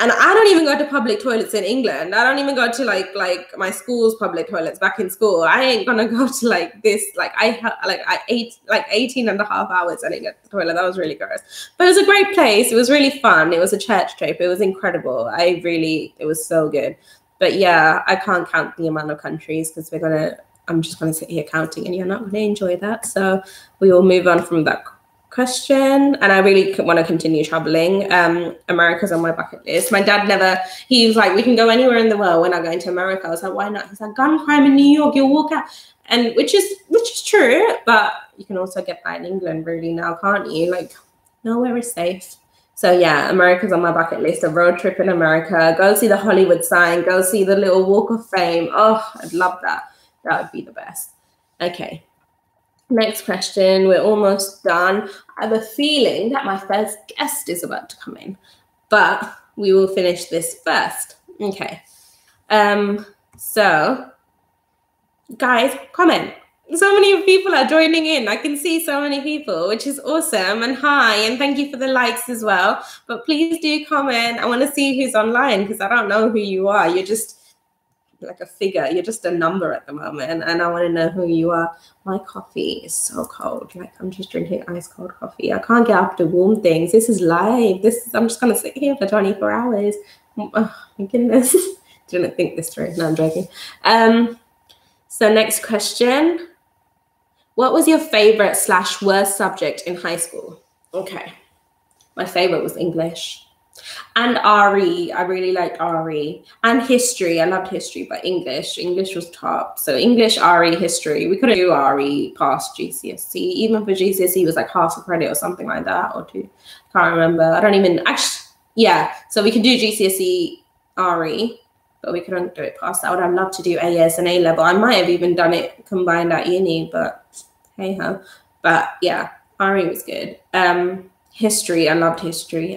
And I don't even go to public toilets in England. I don't even go to like my school's public toilets back in school. I ain't gonna go to like this. I ate like 18 and a half hours and I didn't get to the toilet. That was really gross. But it was a great place. It was really fun. It was a church trip. It was incredible. It was so good. But yeah, I can't count the amount of countries because I'm just gonna sit here counting and you're not gonna enjoy that. So we will move on from that question. And I really want to continue traveling. America's on my bucket list. My dad he was like, we can go anywhere in the world. We're not going to America. I was like, why not? He's like, gun crime in New York, you'll walk out. And which is true, but you can also get that in England really now, can't you? Like nowhere is safe. So yeah, America's on my bucket list. A road trip in America, go see the Hollywood sign, go see the little Walk of Fame. Oh, I'd love that. That would be the best. Okay. Next question. We're almost done. I have a feeling that my first guest is about to come in, but we will finish this first. Okay. So guys, comment. So many people are joining in. I can see so many people, which is awesome. And hi, and thank you for the likes as well. But please do comment. I want to see who's online because I don't know who you are. You're just like a figure. You're just a number at the moment, and I want to know who you are. My coffee is so cold. Like I'm just drinking ice cold coffee. I can't get up to warm things. This is live. I'm just gonna sit here for 24 hours. Oh my goodness. Didn't think this through. No, I'm joking. So next question. What was your favorite / worst subject in high school? Okay. My favorite was English. And RE. I really liked RE. And history. I loved history, but English was top. So English, RE, history. We couldn't do RE past GCSE. Even for GCSE, it was like half a credit or something like that, or 2. Can't remember. I don't even actually. Yeah. So we could do GCSE RE, but we couldn't do it past that. I would have loved to do AS and A level. I might have even done it combined at uni, but hey ho. But yeah, RE was good. History, I loved history.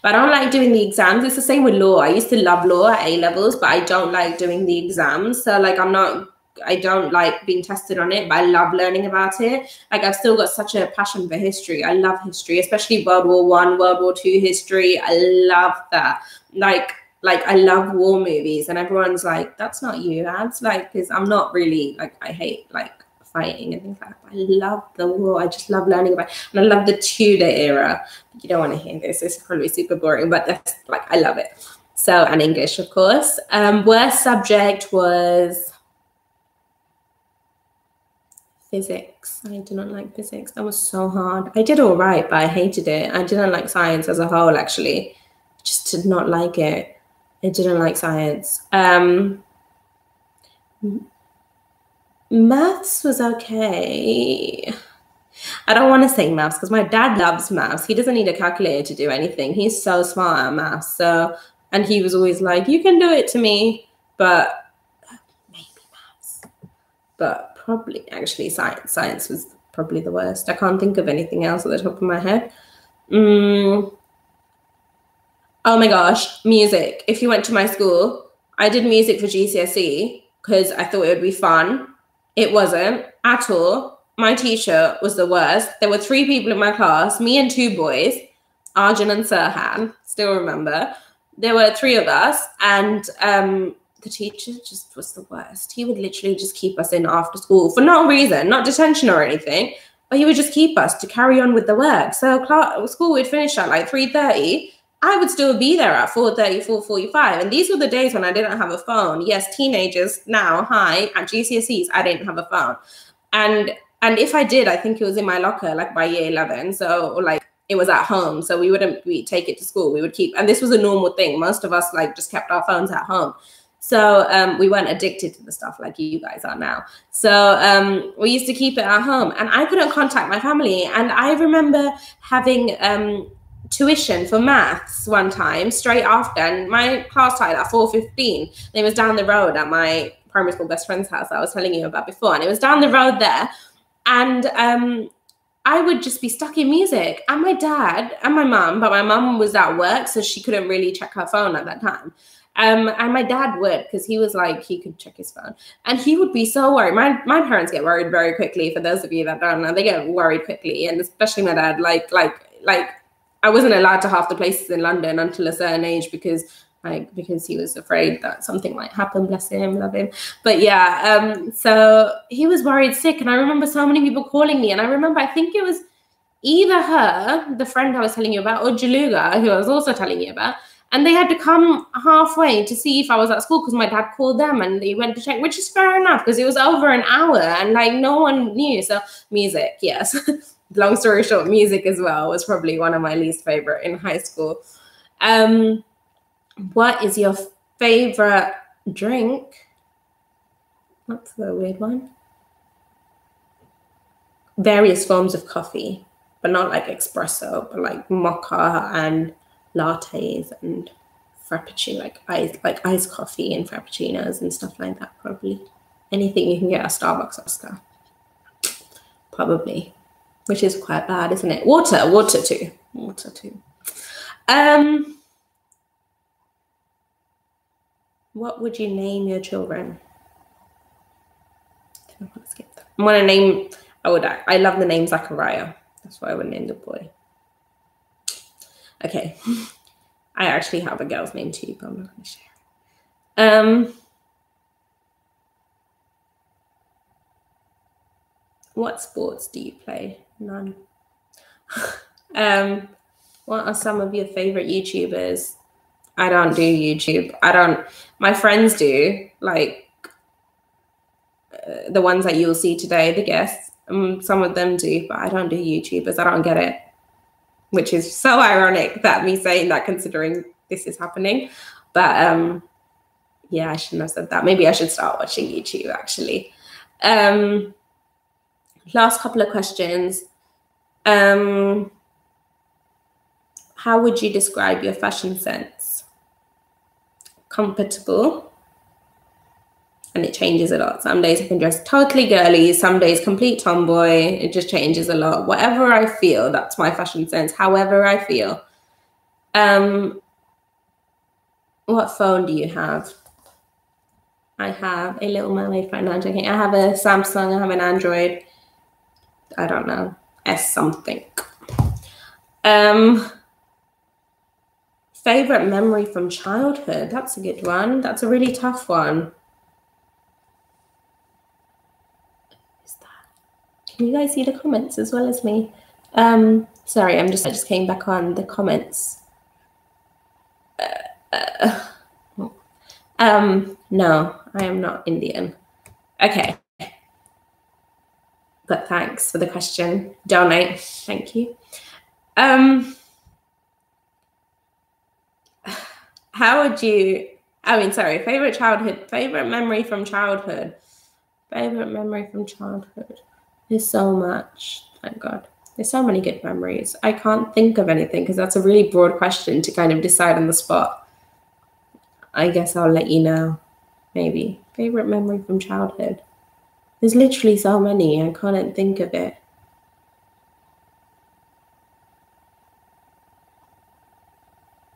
But I don't like doing the exams. It's the same with law. I used to love law at A levels, but I don't like doing the exams. So like I don't like being tested on it, but I love learning about it. Like I've still got such a passion for history. I love history, especially World War I, World War II history. I love that. Like I love war movies, and everyone's like, that's not you, Abs. Like, because I'm not really, like, I hate like fighting and things like that. I love the war. I just love learning about it. And I love the Tudor era. You don't want to hear this. It's probably super boring, but that's like, I love it. So, and English, of course. Worst subject was physics. I didn't like physics. That was so hard. I did all right, but I hated it. I didn't like science as a whole, actually. Just did not like it. I didn't like science. Maths was okay. I don't want to say maths because my dad loves maths. He doesn't need a calculator to do anything. He's so smart at maths. So, and he was always like, you can do it to me, but maybe maths. But probably actually science was probably the worst. I can't think of anything else at the top of my head. Oh my gosh, music. If you went to my school, I did music for GCSE because I thought it would be fun. It wasn't at all. My teacher was the worst. There were 3 people in my class, me and 2 boys, Arjun and Sirhan, still remember. There were 3 of us, and the teacher just was the worst. He would literally just keep us in after school for no reason, not detention or anything, but he would just keep us to carry on with the work. So school would finish at like 3:30. I would still be there at 4:30, 4:45. And these were the days when I didn't have a phone. Yes, teenagers now, hi, at GCSEs, I didn't have a phone. And if I did, I think it was in my locker, like by year 11. So, or like it was at home. So we take it to school. We would keep, and this was a normal thing. Most of us like just kept our phones at home. So we weren't addicted to the stuff like you guys are now. So we used to keep it at home, and I couldn't contact my family. And I remember having tuition for maths one time straight after, and my class started at 4:15. It was down the road at my primary school best friend's house that I was telling you about before, and it was down the road there. And I would just be stuck in music, and my dad and my mum, but my mum was at work, so she couldn't really check her phone at that time. And my dad would, because he was like, he could check his phone, and he would be so worried. My parents get worried very quickly. For those of you that don't know, they get worried quickly, and especially my dad. Like I wasn't allowed to half the places in London until a certain age because he was afraid that something might happen. Bless him, love him. But yeah, so he was worried sick, and I remember so many people calling me, and I remember I think it was either her, the friend I was telling you about, or Jaluga, who I was also telling you about. And they had to come halfway to see if I was at school because my dad called them and they went to check, which is fair enough because it was over an hour and like no one knew. So music, yes. Long story short, music as well was probably one of my least favorite in high school. What is your favorite drink? That's a weird one. Various forms of coffee, but not like espresso, but like mocha and lattes and frappuccino, like iced coffee and frappuccinos and stuff like that. Probably anything you can get at Starbucks, Oscar. Probably, which is quite bad, isn't it? Water too. What would you name your children? I want to name, I love the name Zachariah. That's why I would name the boy. Okay. I actually have a girl's name too, but I'm not going to share. What sports do you play? None. What are some of your favorite YouTubers? I don't do YouTube. My friends do, like the ones that you'll see today, the guests. Some of them do, but I don't do YouTubers. I don't get it, which is so ironic that me saying that considering this is happening. But yeah, I shouldn't have said that. Maybe I should start watching YouTube actually. Last couple of questions. How would you describe your fashion sense? Comfortable. And it changes a lot. Some days I can dress totally girly, some days complete tomboy. It just changes a lot. Whatever I feel, that's my fashion sense. However I feel. What phone do you have? I have a Little Mermaid phone. No, I'm joking. I have a Samsung. I have an Android. I don't know. S something. Favorite memory from childhood. That's a good one. That's a really tough one. Can you guys see the comments as well as me? Sorry, I just came back on the comments. No, I am not Indian. Okay. But thanks for the question. Donate. Thank you. How would you, favorite memory from childhood. Favorite memory from childhood. There's so much, thank God. There's so many good memories. I can't think of anything because that's a really broad question to kind of decide on the spot. I guess I'll let you know, maybe. Favorite memory from childhood. There's literally so many, I can't think of it.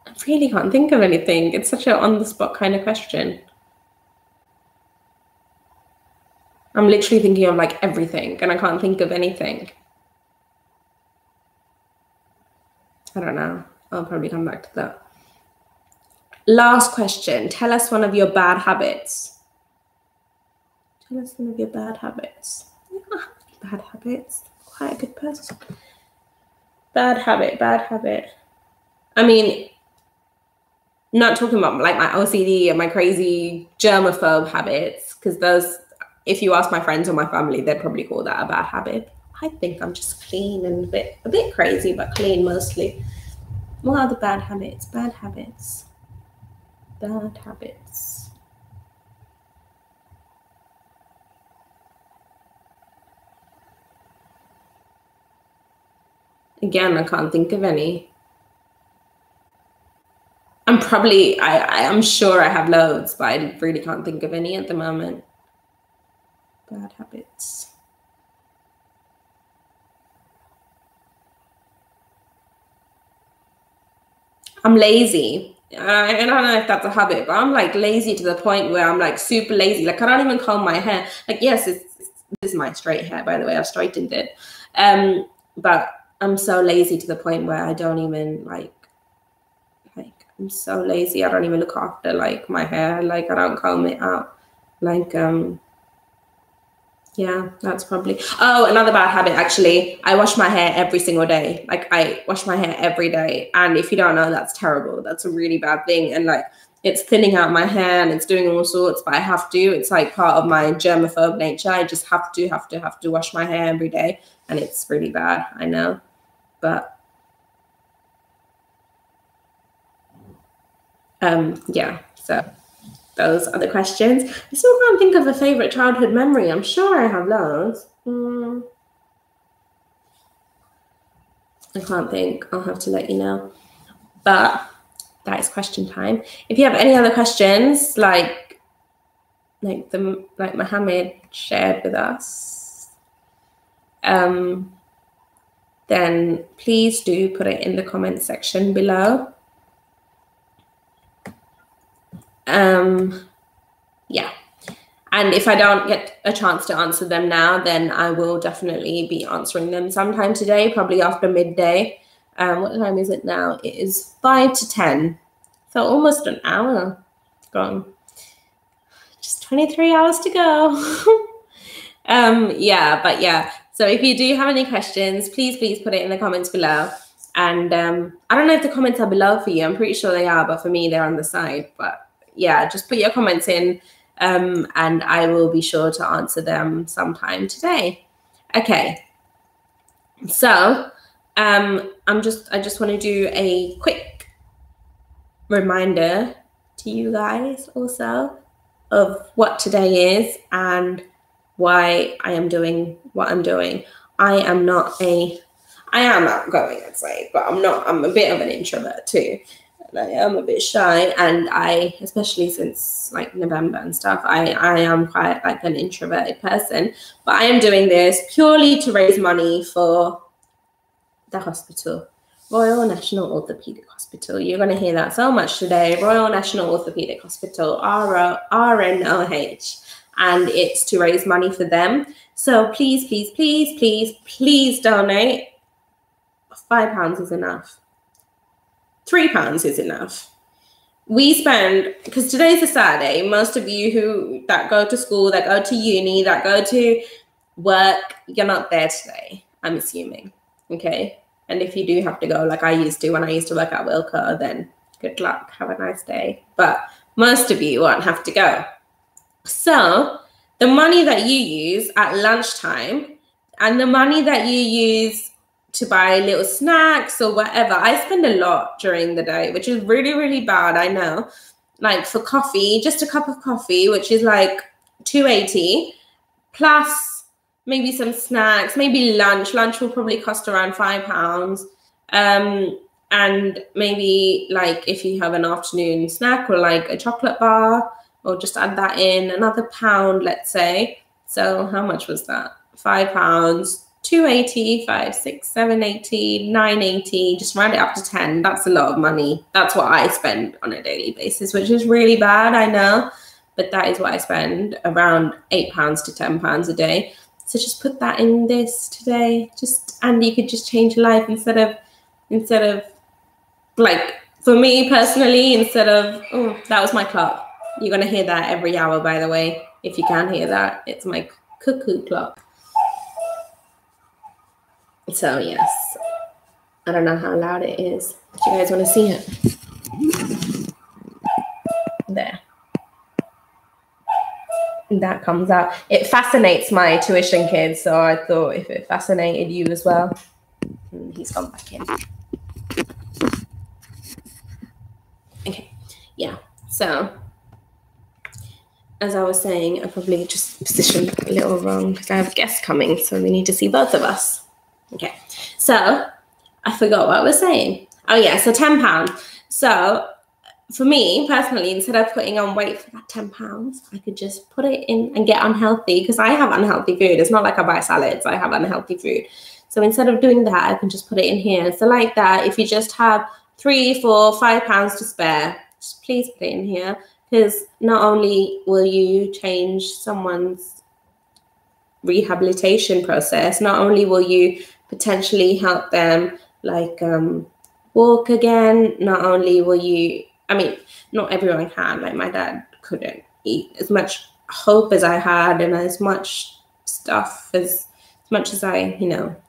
I really can't think of anything. It's such an on-the-spot kind of question. I'm literally thinking of like everything and I can't think of anything. I don't know. I'll probably come back to that. Last question. Tell us one of your bad habits. Tell us one of your bad habits. Bad habits. Quite a good person. Bad habit. I mean, not talking about like my OCD and my crazy germaphobe habits, because those, if you ask my friends or my family, they'd probably call that a bad habit. I think I'm just clean and a bit crazy, but clean mostly. What are the bad habits? Bad habits. Bad habits. Again, I can't think of any. I'm sure I have loads, but I really can't think of any at the moment. Bad habits. I'm lazy. I don't know if that's a habit, but I'm like lazy to the point where I'm like super lazy. Like I don't even comb my hair. Like, yes, this is my straight hair, by the way. I've straightened it. But I'm so lazy to the point where I don't even like I'm so lazy. I don't even look after like my hair. Like I don't comb it out. Like, yeah, that's probably. Oh, another bad habit, actually. I wash my hair every single day. Like I wash my hair every day. And if you don't know, that's terrible. That's a really bad thing. And like, it's thinning out my hair and it's doing all sorts, but I have to. It's like part of my germaphobe nature. I just have to wash my hair every day. And it's really bad, I know. But yeah, so those are the questions. I still can't think of a favorite childhood memory. I'm sure I have loads. I can't think. I'll have to let you know. But that is question time. If you have any other questions, like Mohammed shared with us, then please do put it in the comment section below. Yeah. And if I don't get a chance to answer them now, then I will definitely be answering them sometime today, probably after midday. What time is it now? It is 5 to 10. So almost an hour gone. Just 23 hours to go. Yeah. So if you do have any questions, please put it in the comments below. And I don't know if the comments are below for you. I'm pretty sure they are, but for me, they're on the side. But yeah, just put your comments in. And I will be sure to answer them sometime today. Okay. So I just want to do a quick reminder to you guys also of what today is and why I am doing what I'm doing. I am outgoing, I'd say, but I'm a bit of an introvert too. I am a bit shy, and I, especially since like November and stuff, I am quite like an introverted person. But I am doing this purely to raise money for the hospital, Royal National Orthopaedic Hospital. You're going to hear that so much today. Royal National Orthopaedic Hospital, Rnoh, and it's to raise money for them. So please donate. £5 is enough. £3 is enough. We spend, because today's a Saturday, most of you that go to school, that go to uni, that go to work, you're not there today, I'm assuming. Okay. And if you do have to go, like I used to when I used to work at Wilco, then good luck. Have a nice day. But most of you won't have to go. So the money that you use at lunchtime and the money that you use to buy little snacks or whatever, I spend a lot during the day, which is really, really bad, I know. Like for coffee, just a cup of coffee, which is like $2.80, plus maybe some snacks, maybe lunch. Lunch will probably cost around £5. And maybe like if you have an afternoon snack or like a chocolate bar, or just add that in, another £1, let's say. So how much was that? £5, $2.80, $5, $6, $7.80, $9.80, just round it up to 10. That's a lot of money. That's what I spend on a daily basis, which is really bad, I know. But that is what I spend, around £8 to £10 a day. So just put that in this today. And you could just change your life instead of like, for me personally, instead of, oh, that was my clock. You're going to hear that every hour, by the way. If you can hear that, it's my cuckoo clock. So yes, I don't know how loud it is. Do you guys want to see it? There. That comes out. It fascinates my tuition kids, so I thought if it fascinated you as well. He's gone back in. Okay, yeah. So as I was saying, I probably just positioned a little wrong because I have guests coming, so we need to see both of us. Okay, so I forgot what I was saying. Oh yeah, so £10. So for me personally, instead of putting on weight for that £10, I could just put it in and get unhealthy, because I have unhealthy food. It's not like I buy salads, I have unhealthy food. So instead of doing that, I can just put it in here. So like that, if you just have £3, £4, £5 to spare, just please put it in here, because not only will you change someone's rehabilitation process, not only will you potentially help them like walk again, not only will you, I mean, not everyone can, like my dad couldn't eat as much hope as I had and as much stuff as much as I,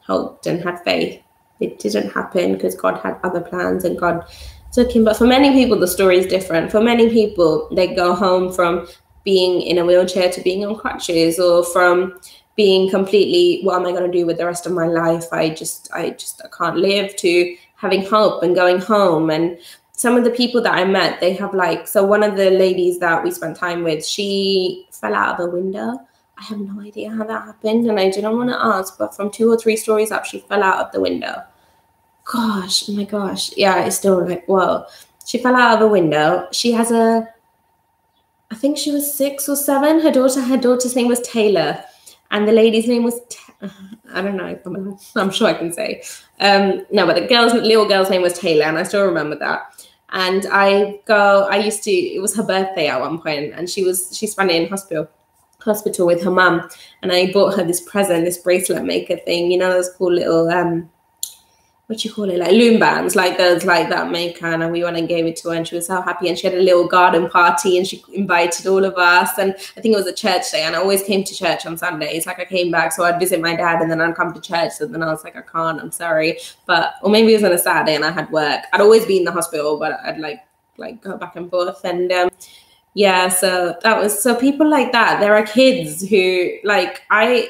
hoped and had faith. It didn't happen because God had other plans and God took him. But for many people, the story is different. For many people, they go home from being in a wheelchair to being on crutches, or from being completely, what am I going to do with the rest of my life? I can't live, to having hope and going home. And some of the people that I met, they have so one of the ladies that we spent time with, she fell out of a window. I have no idea how that happened, and I didn't want to ask, but from 2 or 3 stories up, she fell out of the window. Gosh, oh my gosh. Yeah, it's still like, whoa. She fell out of a window. She has I think she was 6 or 7. Her daughter's name was Taylor. And the lady's name was, I don't know, I'm sure I can say. No, but the little girl's name was Taylor, and I still remember that. And it was her birthday at one point, and she spent it in hospital. hospital with her mum, and I bought her this present, this bracelet maker thing, you know, those cool little what you call it, like loom bands, like those, like that maker. And we went and gave it to her, and she was so happy. And she had a little garden party, and she invited all of us. And I think it was a church day, and I always came to church on Sundays. Like I came back, so I'd visit my dad, and then I'd come to church. So then I was like, I can't, I'm sorry. But, or maybe it was on a Saturday and I had work. I'd always be in the hospital, but I'd like go back and forth. And yeah, so that was, so people like that. There are kids who, like, I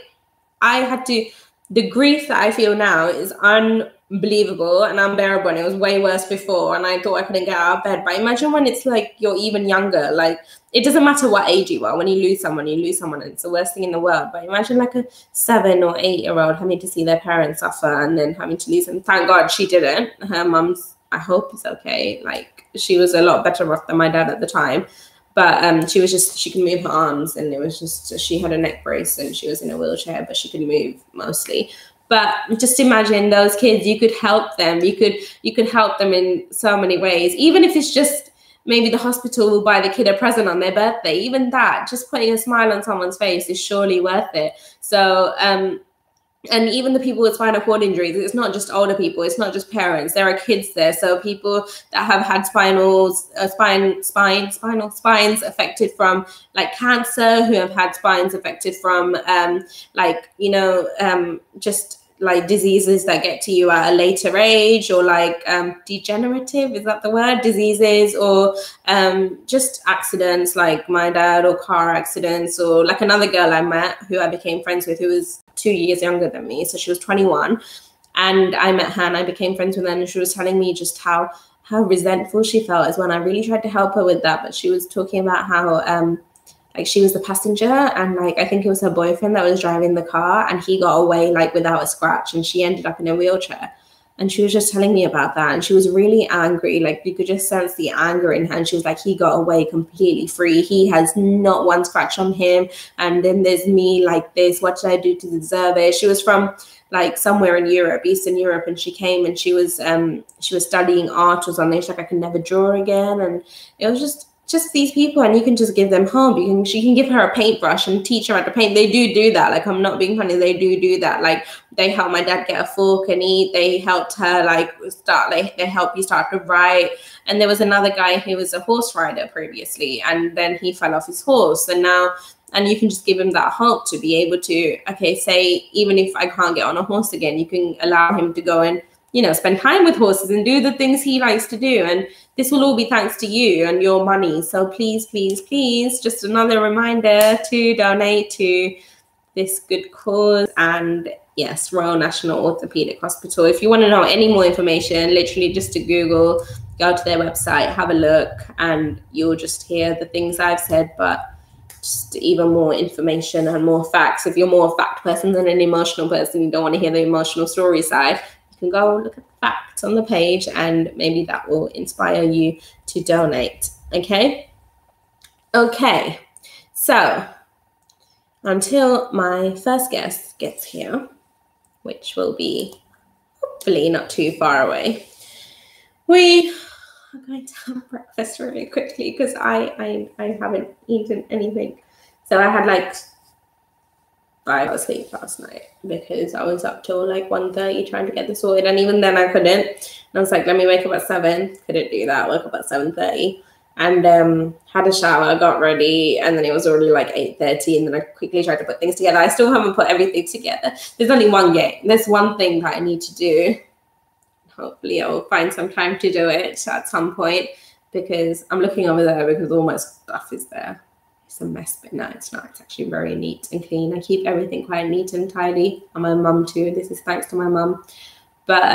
had to, the grief that I feel now is unbelievable and unbearable, and it was way worse before, and I thought I couldn't get out of bed. But imagine when it's like you're even younger, like it doesn't matter what age you are, when you lose someone, and it's the worst thing in the world. But imagine like a 7 or 8 year old having to see their parents suffer and then having to lose them. Thank God she didn't. Her mum's, I hope, is okay. Like she was a lot better off than my dad at the time. But she was just, she could move her arms, and it was just, she had a neck brace and she was in a wheelchair, but she could move mostly. But just imagine those kids, you could help them. You could help them in so many ways. Even if it's just maybe the hospital will buy the kid a present on their birthday, even that, just putting a smile on someone's face is surely worth it. So, and even the people with spinal cord injuries, it's not just older people, it's not just parents, there are kids there. So people that have had spinal spines affected from like cancer, who have had spines affected from like, you know, just like diseases that get to you at a later age, or like degenerative, is that the word, diseases, or just accidents like my dad, or car accidents, or like another girl I met who I became friends with, who was 2 years younger than me. So she was 21, and I met her and I became friends with her, and she was telling me just how resentful she felt as when I really tried to help her with that. But she was talking about how like she was the passenger, and like I think it was her boyfriend that was driving the car, and he got away like without a scratch, and she ended up in a wheelchair. And she was just telling me about that, and she was really angry. Like you could just sense the anger in her. And she was like, he got away completely free. He has not one scratch on him. And then there's me like this. What should I do to deserve it? She was from like somewhere in Europe, Eastern Europe, and she came and she was studying art or something. She's like, I can never draw again. And it was just these people, and you can just give them hope. She can give her a paintbrush and teach her how to paint. They do that. Like, I'm not being funny. They do that. Like, they helped my dad get a fork and eat. They helped her like start, like they help you start to write. And there was another guy who was a horse rider previously, and then he fell off his horse, and you can just give him that hope to be able to, okay, say, even if I can't get on a horse again, you can allow him to go and, you know, spend time with horses and do the things he likes to do. And this will all be thanks to you and your money. So please, please, please, just another reminder to donate to this good cause. And yes, Royal National Orthopedic Hospital. If you want to know any more information, literally just to Google, go to their website, have a look, and you'll just hear the things I've said, but just even more information and more facts. If you're more a fact person than an emotional person, you don't want to hear the emotional story side, you can go look at the facts on the page, and maybe that will inspire you to donate. Okay, so until my first guest gets here, which will be hopefully not too far away, we are going to have breakfast really quickly, because I haven't eaten anything. So I had like 5 hours sleep last night, because I was up till like 1:30 trying to get this sorted, and even then I couldn't. And I was like, let me wake up at 7. Couldn't do that. Woke up at 7:30 and had a shower, got ready, and then it was already like 8:30, and then I quickly tried to put things together. I still haven't put everything together. There's only one game. There's one thing that I need to do. Hopefully I will find some time to do it at some point, because I'm looking over there because all my stuff is there. It's a mess, but no, it's not. It's actually very neat and clean. I keep everything quite neat and tidy. And my mum too. This is thanks to my mum. But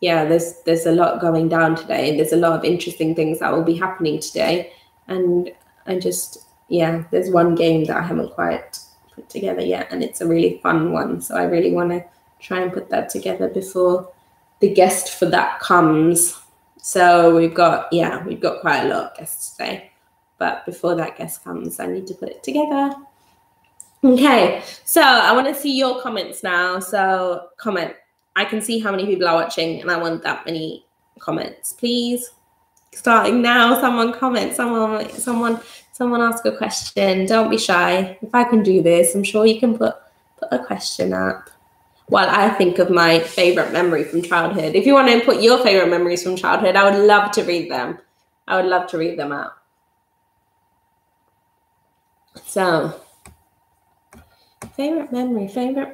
yeah, there's a lot going down today. There's a lot of interesting things that will be happening today. And I just, yeah, there's one game that I haven't quite put together yet, and it's a really fun one. So I really want to try and put that together before the guest for that comes. So we've got quite a lot of guests today. But before that guest comes, I need to put it together. Okay, so I want to see your comments now. So comment. I can see how many people are watching, and I want that many comments, please. Starting now. Someone comment. Someone Someone ask a question. Don't be shy. If I can do this, I'm sure you can put a question up. While I think of my favorite memory from childhood. If you want to put your favorite memories from childhood, I would love to read them. I would love to read them out. So, favorite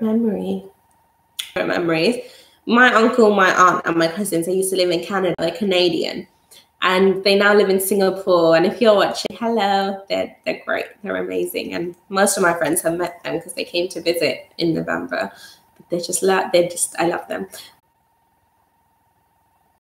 memories. My uncle, my aunt, and my cousins, they used to live in Canada. They're Canadian. And they now live in Singapore. And if you're watching, hello, they're great. They're amazing. And most of my friends have met them because they came to visit in November. I love them.